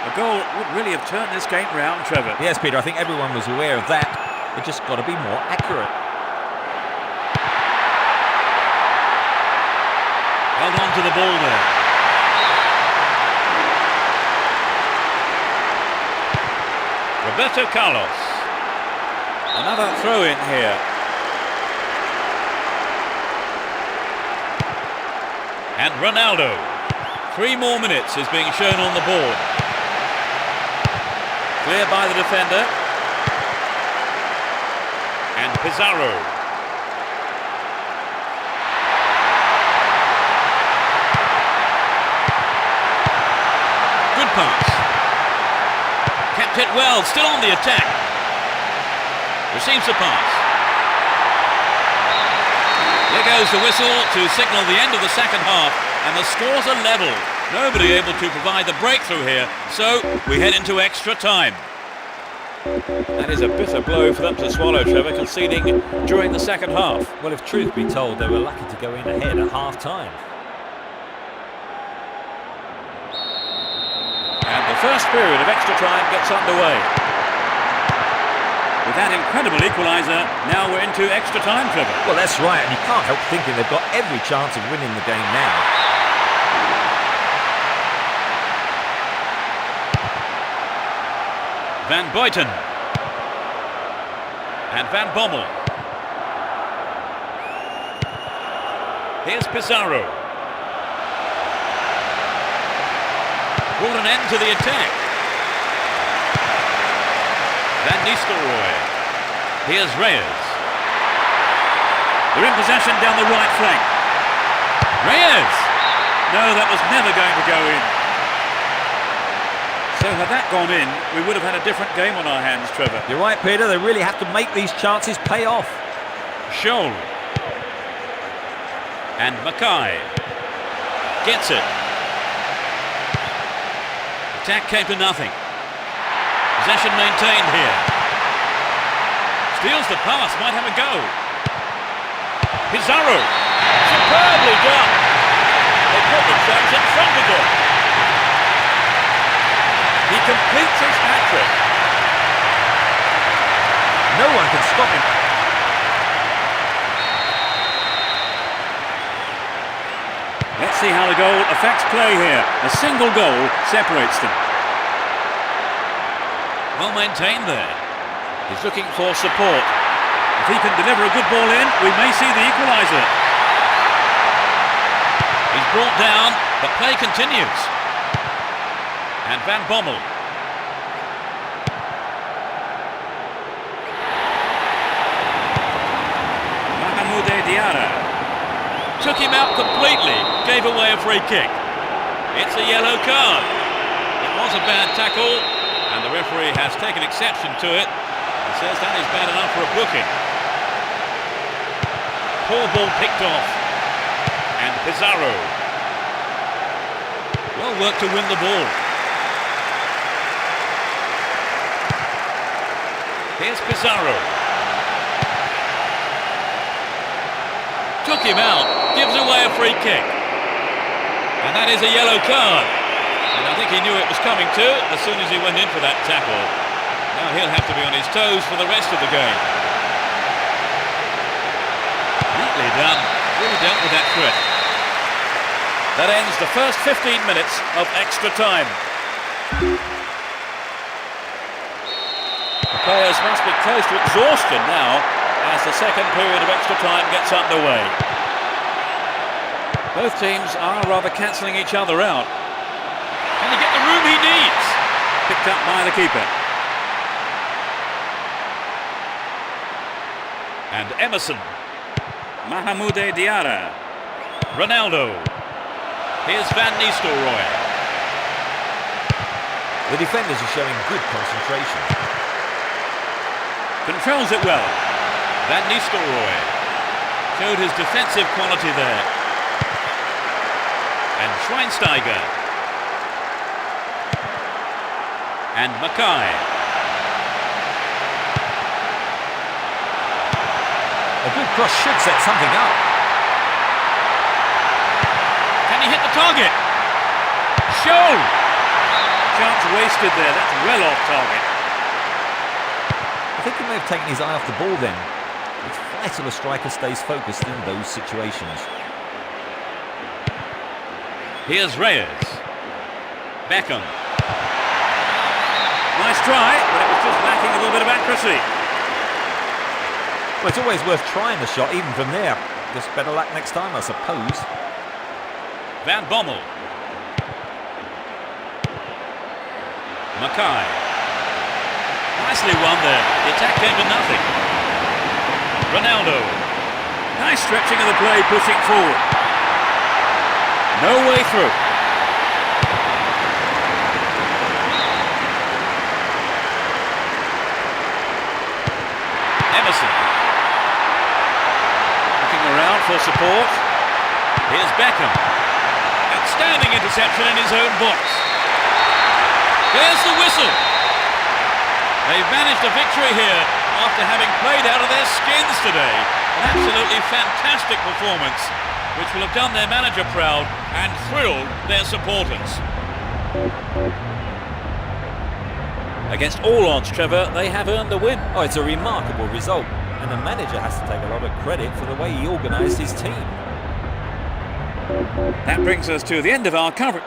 A goal would really have turned this game round, Trevor. Yes, Peter, I think everyone was aware of that. It just got to be more accurate. Held on to the ball there. Roberto Carlos. Another throw in here. And Ronaldo. 3 more minutes is being shown on the board. Clear by the defender. And Pizarro. Good pass. Kept it well, still on the attack. Receives the pass. There goes the whistle to signal the end of the second half, and the scores are level. Nobody able to provide the breakthrough here, so we head into extra time. That is a bitter blow for them to swallow, Trevor, conceding during the second half. Well, if truth be told, they were lucky to go in ahead at half-time. And the first period of extra time gets underway. With that incredible equaliser, now we're into extra time, Trevor. Well, that's right, and you can't help thinking they've got every chance of winning the game now. Van Buiten. And Van Bommel. Here's Pizarro. Brought an end to the attack. Van Nistelrooy. Here's Reyes. They're in possession down the right flank. Reyes! No, that was never going to go in. So had that gone in, we would have had a different game on our hands, Trevor. You're right, Peter. They really have to make these chances pay off. Scholl. And Mackay. Gets it. Attack came to nothing. Possession maintained here. Steals the pass, might have a go. Pizarro. Superbly done. They put themselves in front again. He completes his hat-trick. No one can stop him. Let's see how the goal affects play here. A single goal separates them. Well maintained there. He's looking for support. If he can deliver a good ball in, we may see the equaliser. He's brought down, but play continues. And Van Bommel. Mahamude Diarra. Took him out completely, gave away a free kick. It's a yellow card. It was a bad tackle, and the referee has taken exception to it and says that is bad enough for a booking. Poor ball picked off. And Pizarro. Well worked to win the ball. Here's Pizarro. Took him out, gives away a free kick. And that is a yellow card. And I think he knew it was coming too as soon as he went in for that tackle. Now he'll have to be on his toes for the rest of the game. Neatly done. Really dealt with that threat. That ends the first 15 minutes of extra time. The players must be close to exhaustion now as the second period of extra time gets underway. Both teams are rather cancelling each other out. Can he get the room he needs? Picked up by the keeper. And Emerson. Mahamude Diarra. Ronaldo. Here's Van Nistelrooy. The defenders are showing good concentration. Controls it well. Van Nistelrooy showed his defensive quality there. And Schweinsteiger. And Mackay. A good cross should set something up. Can he hit the target? Show! Chance wasted there. That's well off target. I think he may have taken his eye off the ball then. It's vital a striker stays focused in those situations. Here's Reyes. Beckham. Nice try, but it was just lacking a little bit of accuracy. Well, it's always worth trying the shot, even from there. Just better luck next time, I suppose. Van Bommel. Mackay. Nicely won there. The attack came to nothing. Ronaldo. Nice stretching of the play, pushing forward. No way through. Emerson. Looking around for support. Here's Beckham. Outstanding interception in his own box. Here's the whistle. They've managed a victory here after having played out of their skins today. An absolutely fantastic performance, which will have done their manager proud and thrilled their supporters. Against all odds, Trevor, they have earned the win. Oh, it's a remarkable result, and the manager has to take a lot of credit for the way he organised his team. That brings us to the end of our coverage.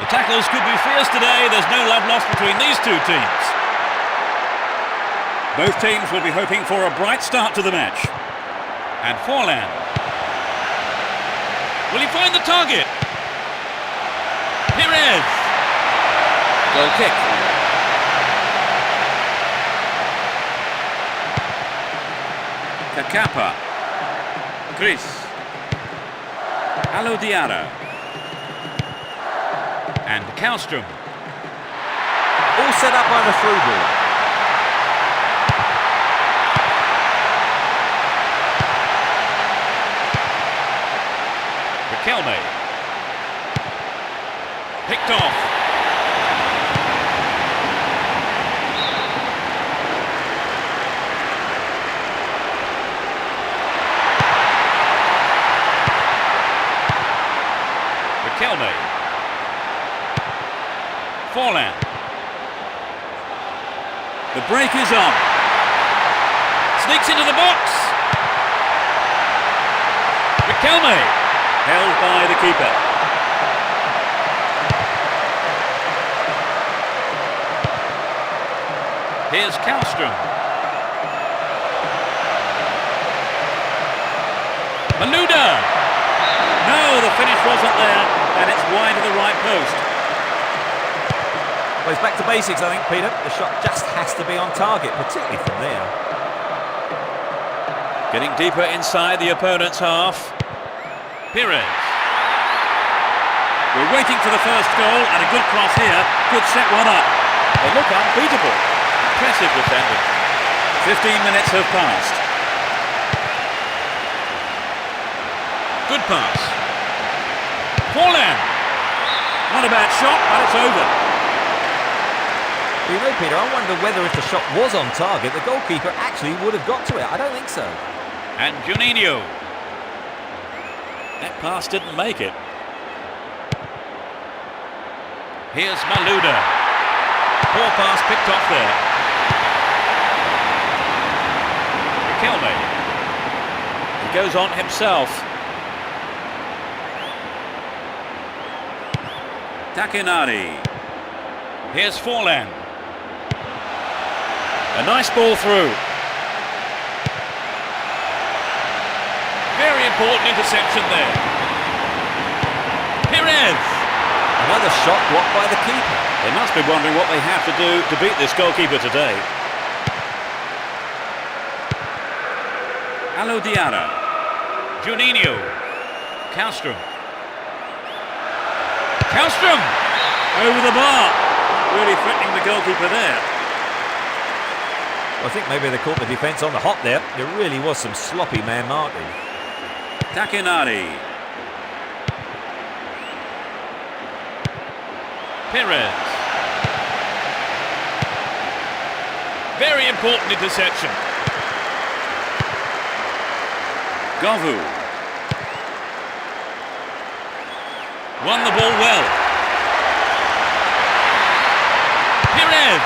The tackles could be fierce today. There's no love lost between these two teams. Both teams will be hoping for a bright start to the match. And Forlan. Will he find the target? Perez. Goal kick. Kakapa. Chris. Alodiara. And Kallstrom. All set up by the through ball. Riquelme. Picked off. Riquelme. Forlan. The break is on. Sneaks into the box. Riquelme. Held by the keeper. Here's Kallstrom. Malouda. No, the finish wasn't there, and it's wide of the right post. Well, it's back to basics, I think, Peter. The shot just has to be on target, particularly from there. Getting deeper inside the opponent's half. Perez. We're waiting for the first goal, and a good cross here could set one up. They look unbeatable. Impressive defending. 15 minutes have passed. Good pass. Forlan. Not a bad shot, but it's over. You know, Peter, I wonder whether if the shot was on target, the goalkeeper actually would have got to it. I don't think so. And Juninho. That pass didn't make it. Here's Malouda. Poor pass picked off there. Riquelme. He goes on himself. Takenari. Here's Forlan. A nice ball through. Very important interception there. Perez. Another shot blocked by the keeper. They must be wondering what they have to do to beat this goalkeeper today. Alodiara. Juninho. Kallstrom. Kallstrom. Over the bar. Really threatening the goalkeeper there. Well, I think maybe they caught the defence on the hop there. There really was some sloppy man marking. Takenari. Perez. Very important interception. Govu. Won the ball well. Perez.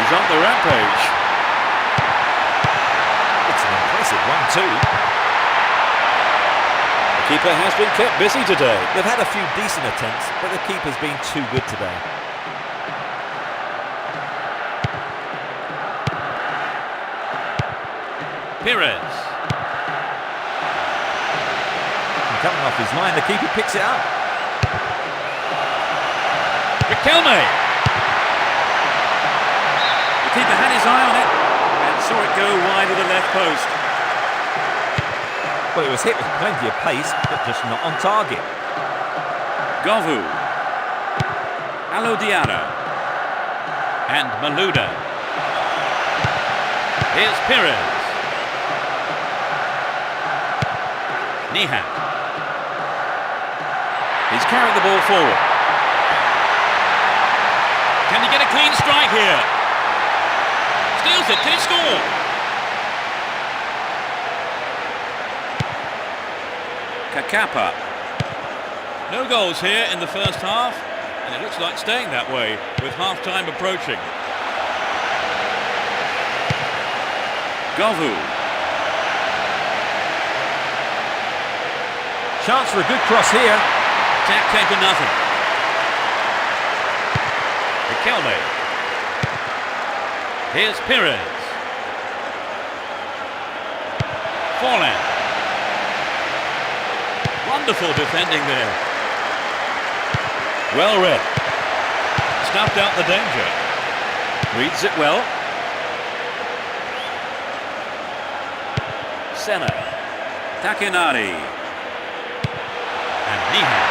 He's on the rampage. It's an impressive 1-2. The keeper has been kept busy today. They've had a few decent attempts, but the keeper's been too good today. Perez. And coming off his line, the keeper picks it up. Riquelme. The keeper had his eye on it and saw it go wide of the left post. Well, it was hit with plenty of pace, but just not on target. Govu. Alodiano. And Malouda. Here's Perez. Nihat. He's carried the ball forward. Can he get a clean strike here? Steals it. Can he score? Kakapa. No goals here in the first half, and it looks like staying that way with half-time approaching. Govu. Chance for a good cross here. Attack came to nothing. Riquelme. Here's Perez. Forlan. Wonderful defending there. Well read. Snuffed out the danger. Reads it well. Senna. Takinari. And Nihat.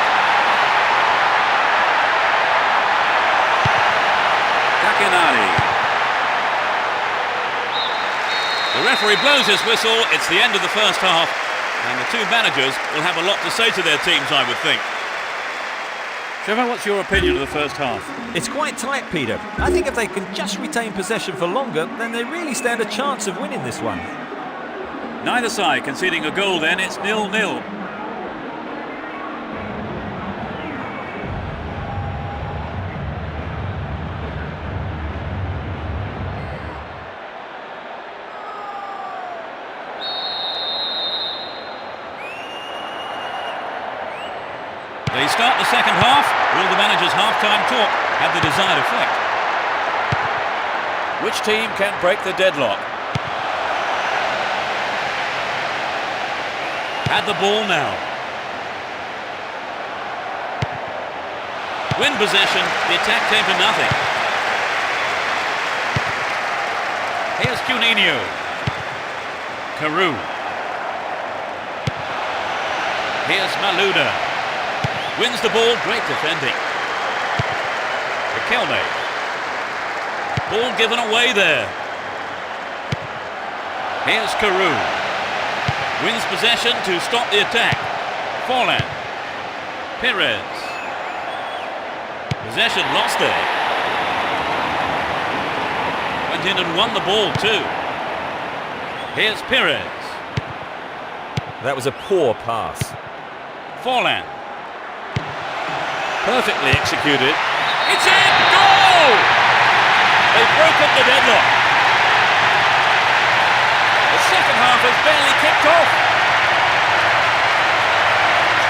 Takinari. The referee blows his whistle. It's the end of the first half, and the two managers will have a lot to say to their teams, I would think. Trevor, what's your opinion of the first half? It's quite tight, Peter. I think if they can just retain possession for longer, then they really stand a chance of winning this one. Neither side conceding a goal then, it's 0-0. They start the second half. Will the manager's half-time talk have the desired effect? Which team can break the deadlock? Had the ball now. Win possession. The attack came to nothing. Here's Juninho. Carew. Here's Malouda. Wins the ball, great defending. Riquelme. Ball given away there. Here's Carew. Wins possession to stop the attack. Forlan. Perez. Possession lost there. Went in and won the ball too. Here's Perez. That was a poor pass. Forlan. Perfectly executed. It's in! Goal! They've broken the deadlock. The second half has barely kicked off.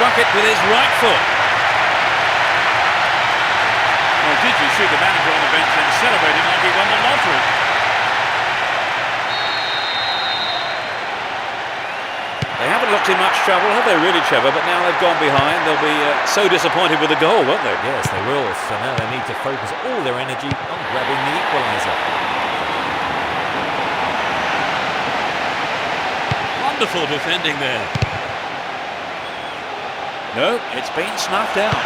Struck it with his right foot. Well, did you see the manager on the bench then celebrating like he won the lottery? They haven't looked in much trouble, have they really, Trevor? But now they've gone behind, they'll be so disappointed with the goal, won't they? Yes, they will. So now they need to focus all their energy on grabbing the equaliser. Wonderful defending there. No, it's been snuffed out.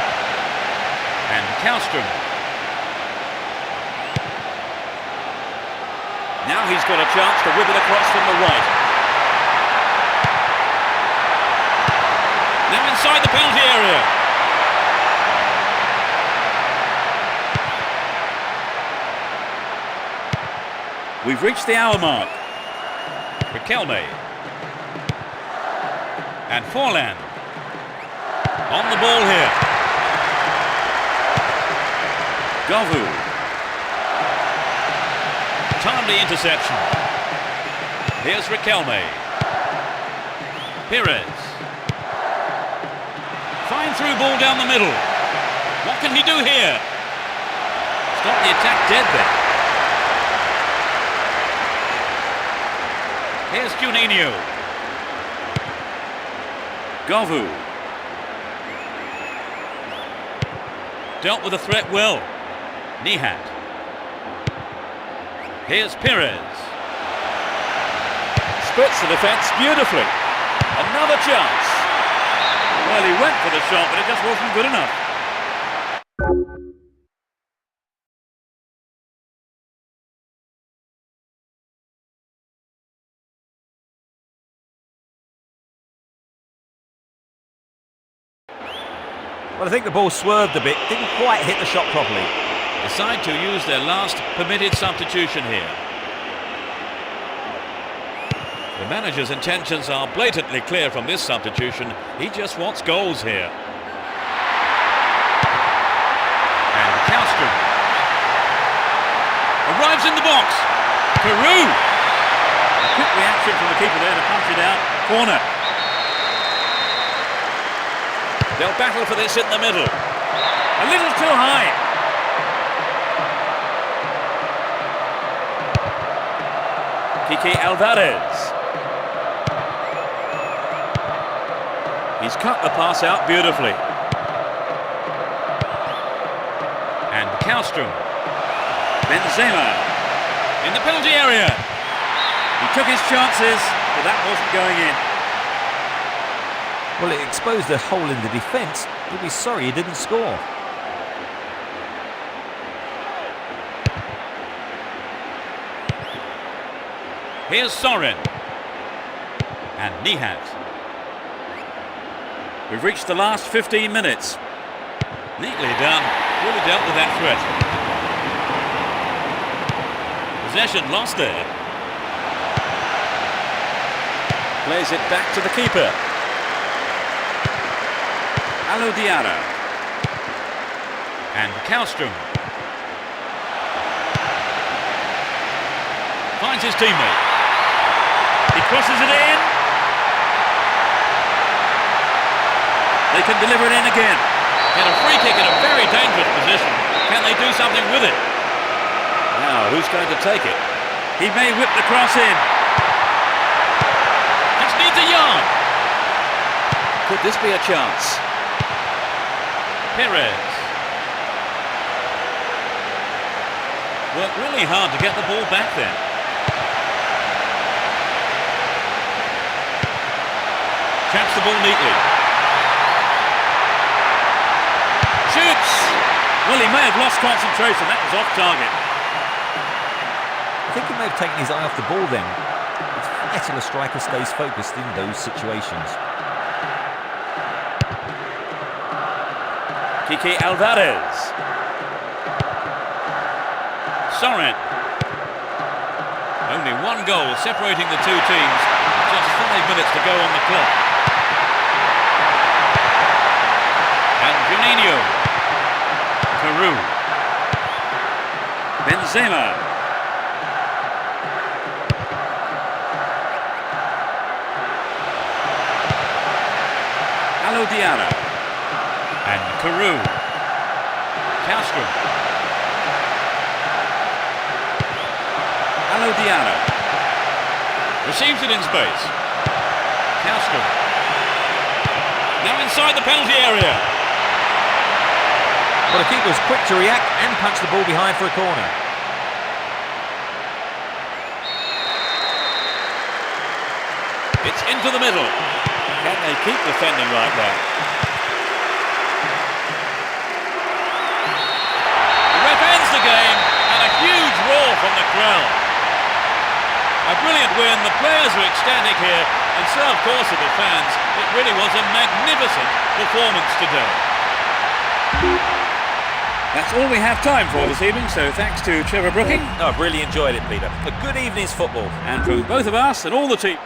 And Kallstrom. Now he's got a chance to whip it across from the right. Now inside the penalty area. We've reached the hour mark. Riquelme. And Forlan. On the ball here. timely interception. Here's Riquelme. Perez. Fine through ball down the middle. What can he do here? Stop the attack dead there. Here's Juninho. Govu. Dealt with the threat well. Nihat. Here's Perez. Splits the defence beautifully. Another chance. Well, he went for the shot, but it just wasn't good enough. Well, I think the ball swerved a bit, didn't quite hit the shot properly. Decide to use their last permitted substitution here. The manager's intentions are blatantly clear from this substitution. He just wants goals here. And Kallstrom arrives in the box. Peru. A quick reaction from the keeper there to punch it out. Corner. They'll battle for this in the middle. A little too high. Kike Alvarez. He's cut the pass out beautifully. And Kallstrom Benzema. in the penalty area. He took his chances, but that wasn't going in. Well, it exposed a hole in the defence. He'll be sorry he didn't score. Here's Sorin. And Nihat. We've reached the last 15 minutes. Neatly done. Really dealt with that threat. Possession lost there. Plays it back to the keeper. Alo Diarra. And Kallstrom finds his teammate. He crosses it in. They can deliver it in again. Get a free kick in a very dangerous position. Can they do something with it? Now, who's going to take it? He may whip the cross in. Just needs a yard. Could this be a chance? Perez. Worked really hard to get the ball back then. Traps the ball neatly. Shoots! Well, he may have lost concentration. That was off target. I think he may have taken his eye off the ball then. It's vital a striker stays focused in those situations. Kike Alvarez. Sorin. Only one goal separating the two teams with just 5 minutes to go on the clock. And Juninho. Peru. Benzema. Alo Diarra. And Peru. Kallstrom. Alo Diarra. Receives it in space. Kallstrom. Now inside the penalty area. Well, the keeper was quick to react and punch the ball behind for a corner. It's into the middle. Can they keep defending like that? The ref ends the game and a huge roar from the crowd. A brilliant win. The players were ecstatic here, and so of course are the fans. It really was a magnificent performance today. That's all we have time for this evening, so thanks to Trevor Brooking. No, I've really enjoyed it, Peter. A good evening's football. And from both of us and all the team.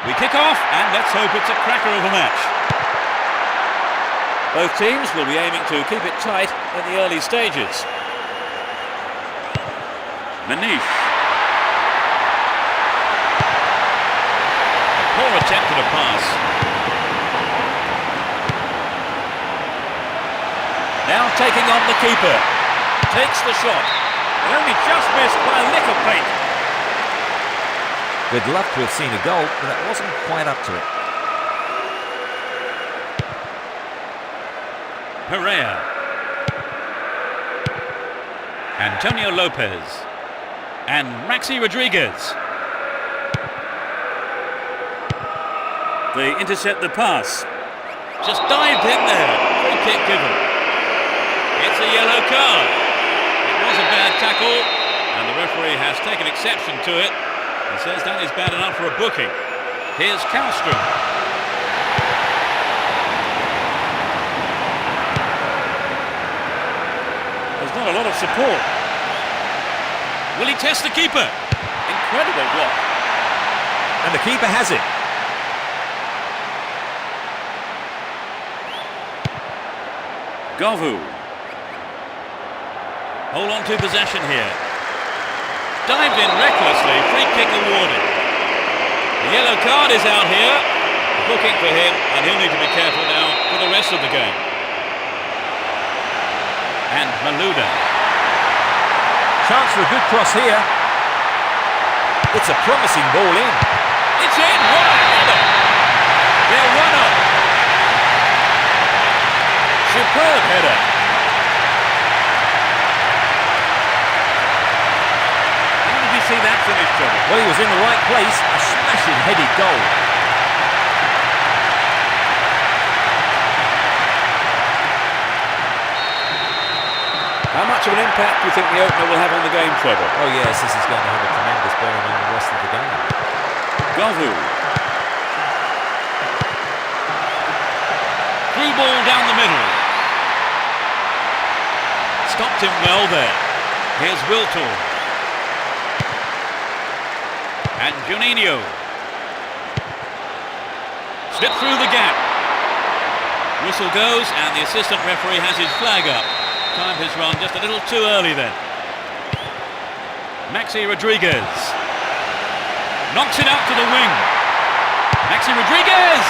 We kick off, and let's hope it's a cracker of a match. Both teams will be aiming to keep it tight in the early stages. Manish. A poor attempt at a pass. Now taking on the keeper. Takes the shot. But only just missed by a lick of paint. We'd love to have seen a goal, but that wasn't quite up to it. Pereira. Antonio Lopez. And Maxi Rodriguez. They intercept the pass. Just dived in there. Free kick given. It's a yellow card. It was a bad tackle, and the referee has taken exception to it. He says that is bad enough for a booking. Here's Kallstrom. There's not a lot of support. Will he test the keeper? Incredible block. And the keeper has it. Gavu. Hold on to possession here. Dived in recklessly, free kick awarded. The yellow card is out here. A booking for him, and he'll need to be careful now for the rest of the game. And Malouda. Chance for a good cross here. It's a promising ball in. It's in! What a header! They're 1-up. Superb header. See that finish, Trevor? Well, he was in the right place. A smashing headed goal. How much of an impact do you think the opener will have on the game, Trevor? Oh yes, this is going to have a tremendous bearing on the rest of the game. Gavu. Through ball down the middle. Stopped him well there. Here's Wiltor. And Juninho. Slipped through the gap. Whistle goes, and the assistant referee has his flag up. Timed his run just a little too early then. Maxi Rodriguez. Knocks it out to the wing. Maxi Rodriguez!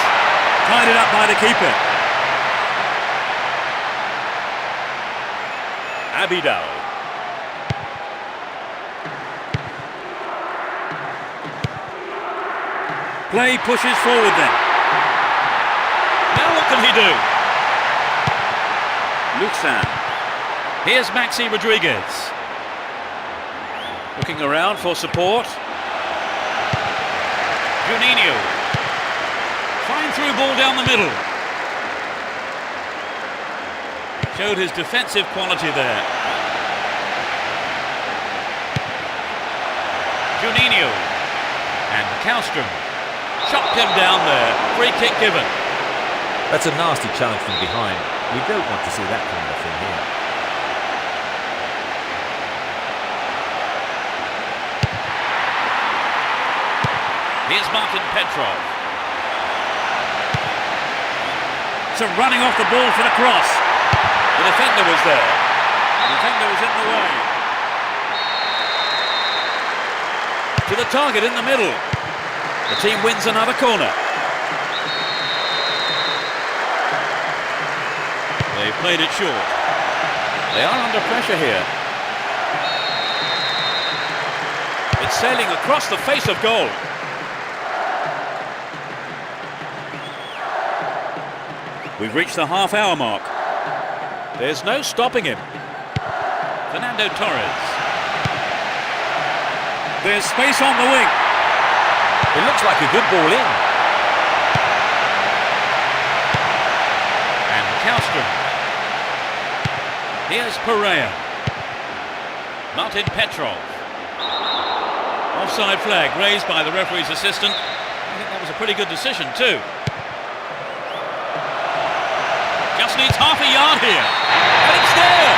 Tied it up by the keeper. Abidal. Play pushes forward then. Now what can he do? Luxan. Here's Maxi Rodriguez. Looking around for support. Juninho. Fine through ball down the middle. Showed his defensive quality there. Juninho. And Kallstrom chopped him down there. Free kick given. That's a nasty challenge from behind. We don't want to see that kind of thing here. Here's Martin Petrov. Some running off the ball for the cross. The defender was there. The defender was in the way. To the target in the middle. The team wins another corner. They've played it short. They are under pressure here. It's sailing across the face of goal. We've reached the half-hour mark. There's no stopping him. Fernando Torres. There's space on the wing. It looks like a good ball in. And Kallstrom. Here's Pereira. Martin Petrov. Offside flag raised by the referee's assistant. I think that was a pretty good decision too. Just needs half a yard here. And it's there!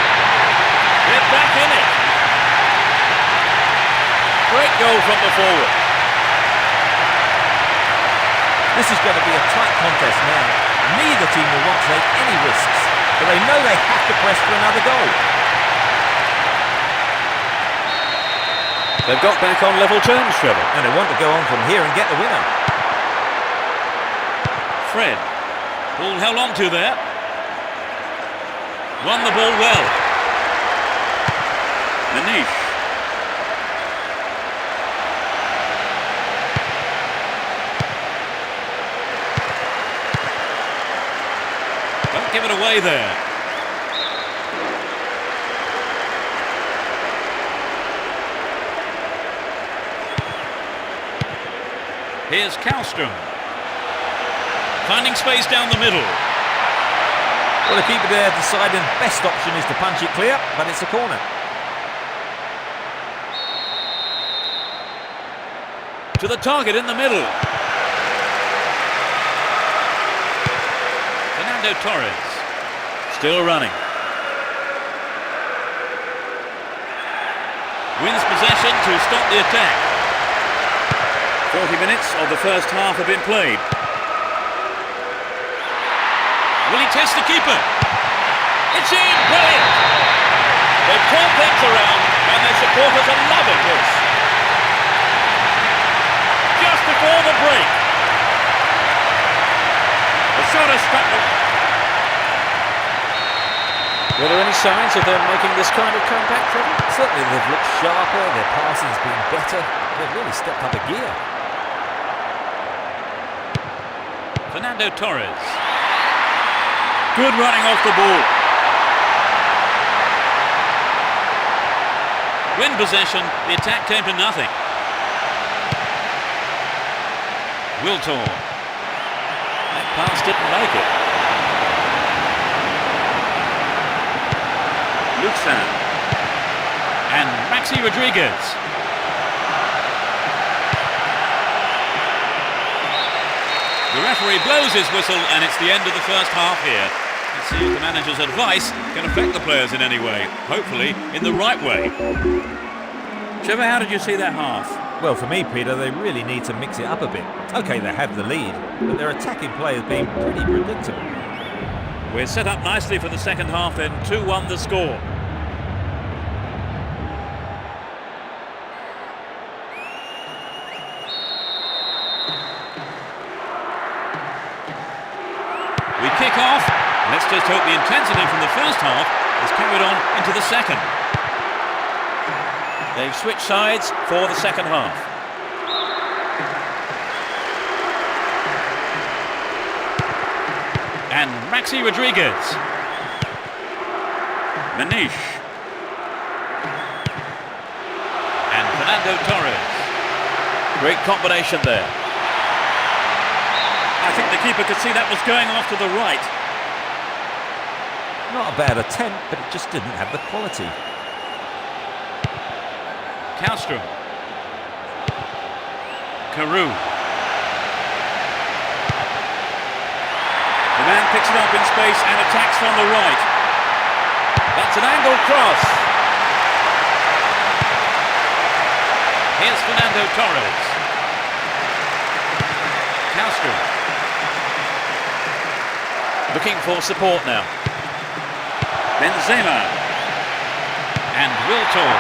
They're back in it. Great goal from the forward. This is going to be a tight contest now. Neither team will want to take any risks, but they know they have to press for another goal. They've got back on level terms, Trevor. And they want to go on from here and get the winner. Fred. Ball held on to there. Won the ball well. Manish. Don't give it away there. Here's Kallstrom. Finding space down the middle. Well, the keeper there deciding the best option is to punch it clear, but it's a corner. To the target in the middle. Fernando Torres. Still running. Wins possession to stop the attack. 40 minutes of the first half have been played. Will he test the keeper? It's in! Brilliant! They've turned things around and their supporters are loving this. Just before the break. The shot has struck them. Were there any signs of them making this kind of comeback, Trevor? Certainly they've looked sharper, their passing's been better. They've really stepped up a gear. Fernando Torres. Good running off the ball. Win possession, the attack came to nothing. Wiltor. That pass didn't make it. Luxan. And Maxi Rodriguez. The referee blows his whistle and it's the end of the first half here. Let's see if the manager's advice can affect the players in any way. Hopefully in the right way. Trevor, how did you see that half? Well, for me, Peter, they really need to mix it up a bit. OK, they have the lead, but their attacking play has been pretty predictable. We're set up nicely for the second half then. 2-1 the score. We kick off. Let's just hope the intensity from the first half is carried on into the second. They've switched sides for the second half. And Maxi Rodriguez. Manish. And Fernando Torres. Great combination there. I think the keeper could see that was going off to the right. Not a bad attempt, but it just didn't have the quality. Kallstrom. Carew. The man picks it up in space and attacks from the right. That's an angled cross. Here's Fernando Torres. Castro. Looking for support now. Benzema. And Wiltor.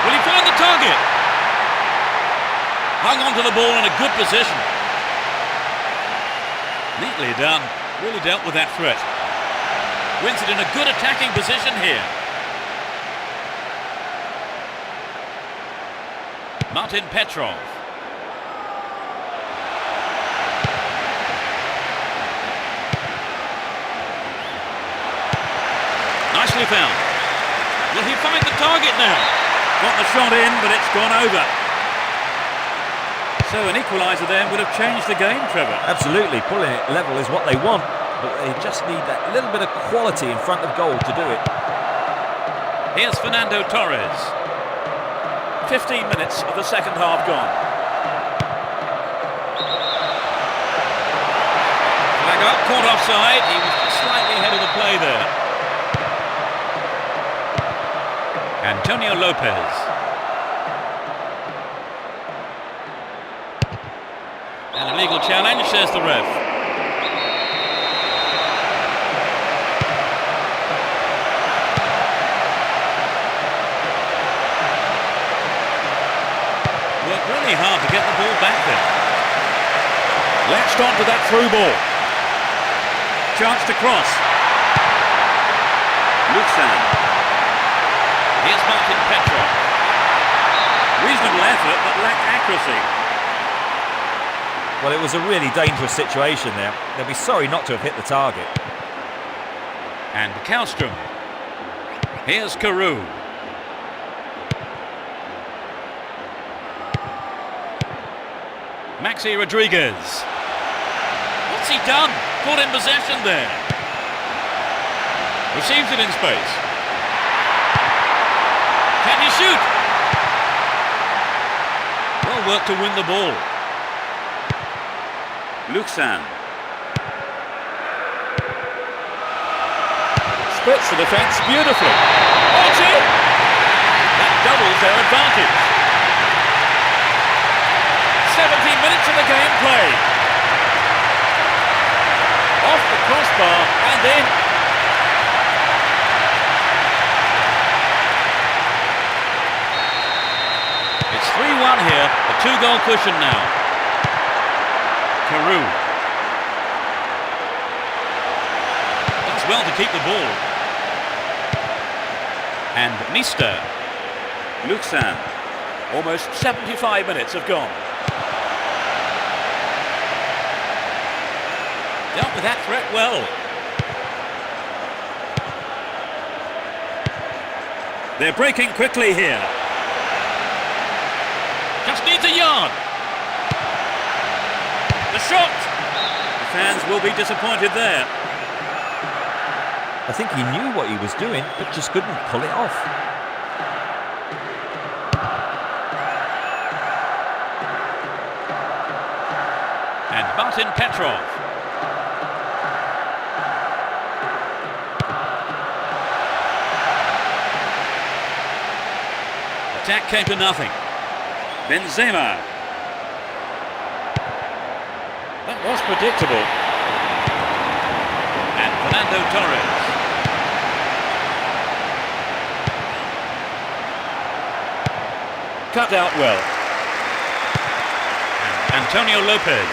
Will he find the target? Hung on to the ball in a good position. Neatly done. Really dealt with that threat. Wins it in a good attacking position here. Martin Petrov. Nicely found. Will he find the target now? Got the shot in, but it's gone over. So an equaliser then would have changed the game, Trevor. Absolutely, pulling it level is what they want, but they just need that little bit of quality in front of goal to do it. Here's Fernando Torres. 15 minutes of the second half gone. Flag up, caught offside. He was slightly ahead of the play there. Antonio Lopez. An illegal challenge, says the ref. Worked really hard to get the ball back there. Latched on to that through ball. Chance to cross. Luxan. Here's Martin Petrov. Reasonable effort, but lacked accuracy. Well, it was a really dangerous situation there. They'll be sorry not to have hit the target. And Kallstrom. Here's Carew. Maxi Rodriguez. What's he done? Caught in possession there. Receives it in space. Can he shoot? Well worked to win the ball. Luxan. Splits the defence beautifully. Oh, it's in! That doubles their advantage. 17 minutes of the game played. Off the crossbar and in. It's 3-1 here, a 2-goal cushion now. Carew. Does well to keep the ball. And Nista. Luxan. Almost 75 minutes have gone. Dealt with that threat well. They're breaking quickly here. Just needs a yard. The shot! The fans will be disappointed there. I think he knew what he was doing, but just couldn't pull it off. And Martin Petrov. Attack came to nothing. Benzema. That was predictable. And Fernando Torres. Cut out well. And Antonio Lopez.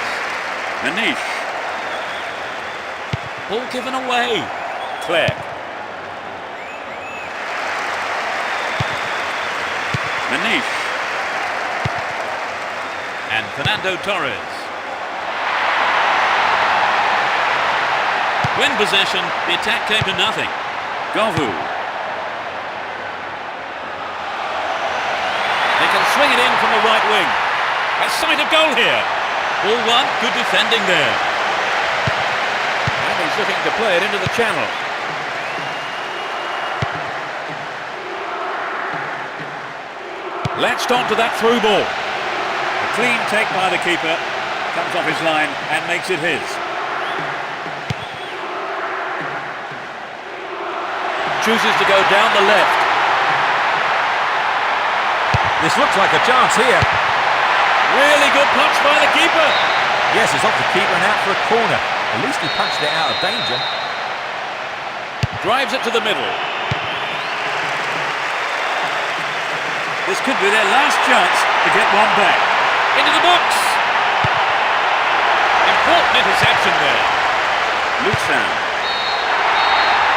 Manish. Ball given away. Clegg. Manish. And Fernando Torres. Win possession, the attack came to nothing. Gavu. They can swing it in from the right wing. A sight of goal here. Ball one, good defending there. And he's looking to play it into the channel. Latched on to that through ball. Clean take by the keeper. Comes off his line and makes it his. Chooses to go down the left. This looks like a chance here. Really good punch by the keeper. Yes, it's off the keeper and out for a corner. At least he punched it out of danger. Drives it to the middle. This could be their last chance to get one back. Into the box. Important interception there. Loose sound.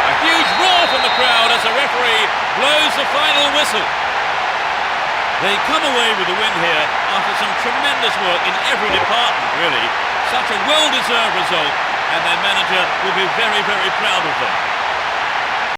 A huge roar from the crowd as the referee blows the final whistle. They come away with the win here after some tremendous work in every department, really. Such a well-deserved result, and their manager will be very, very proud of them.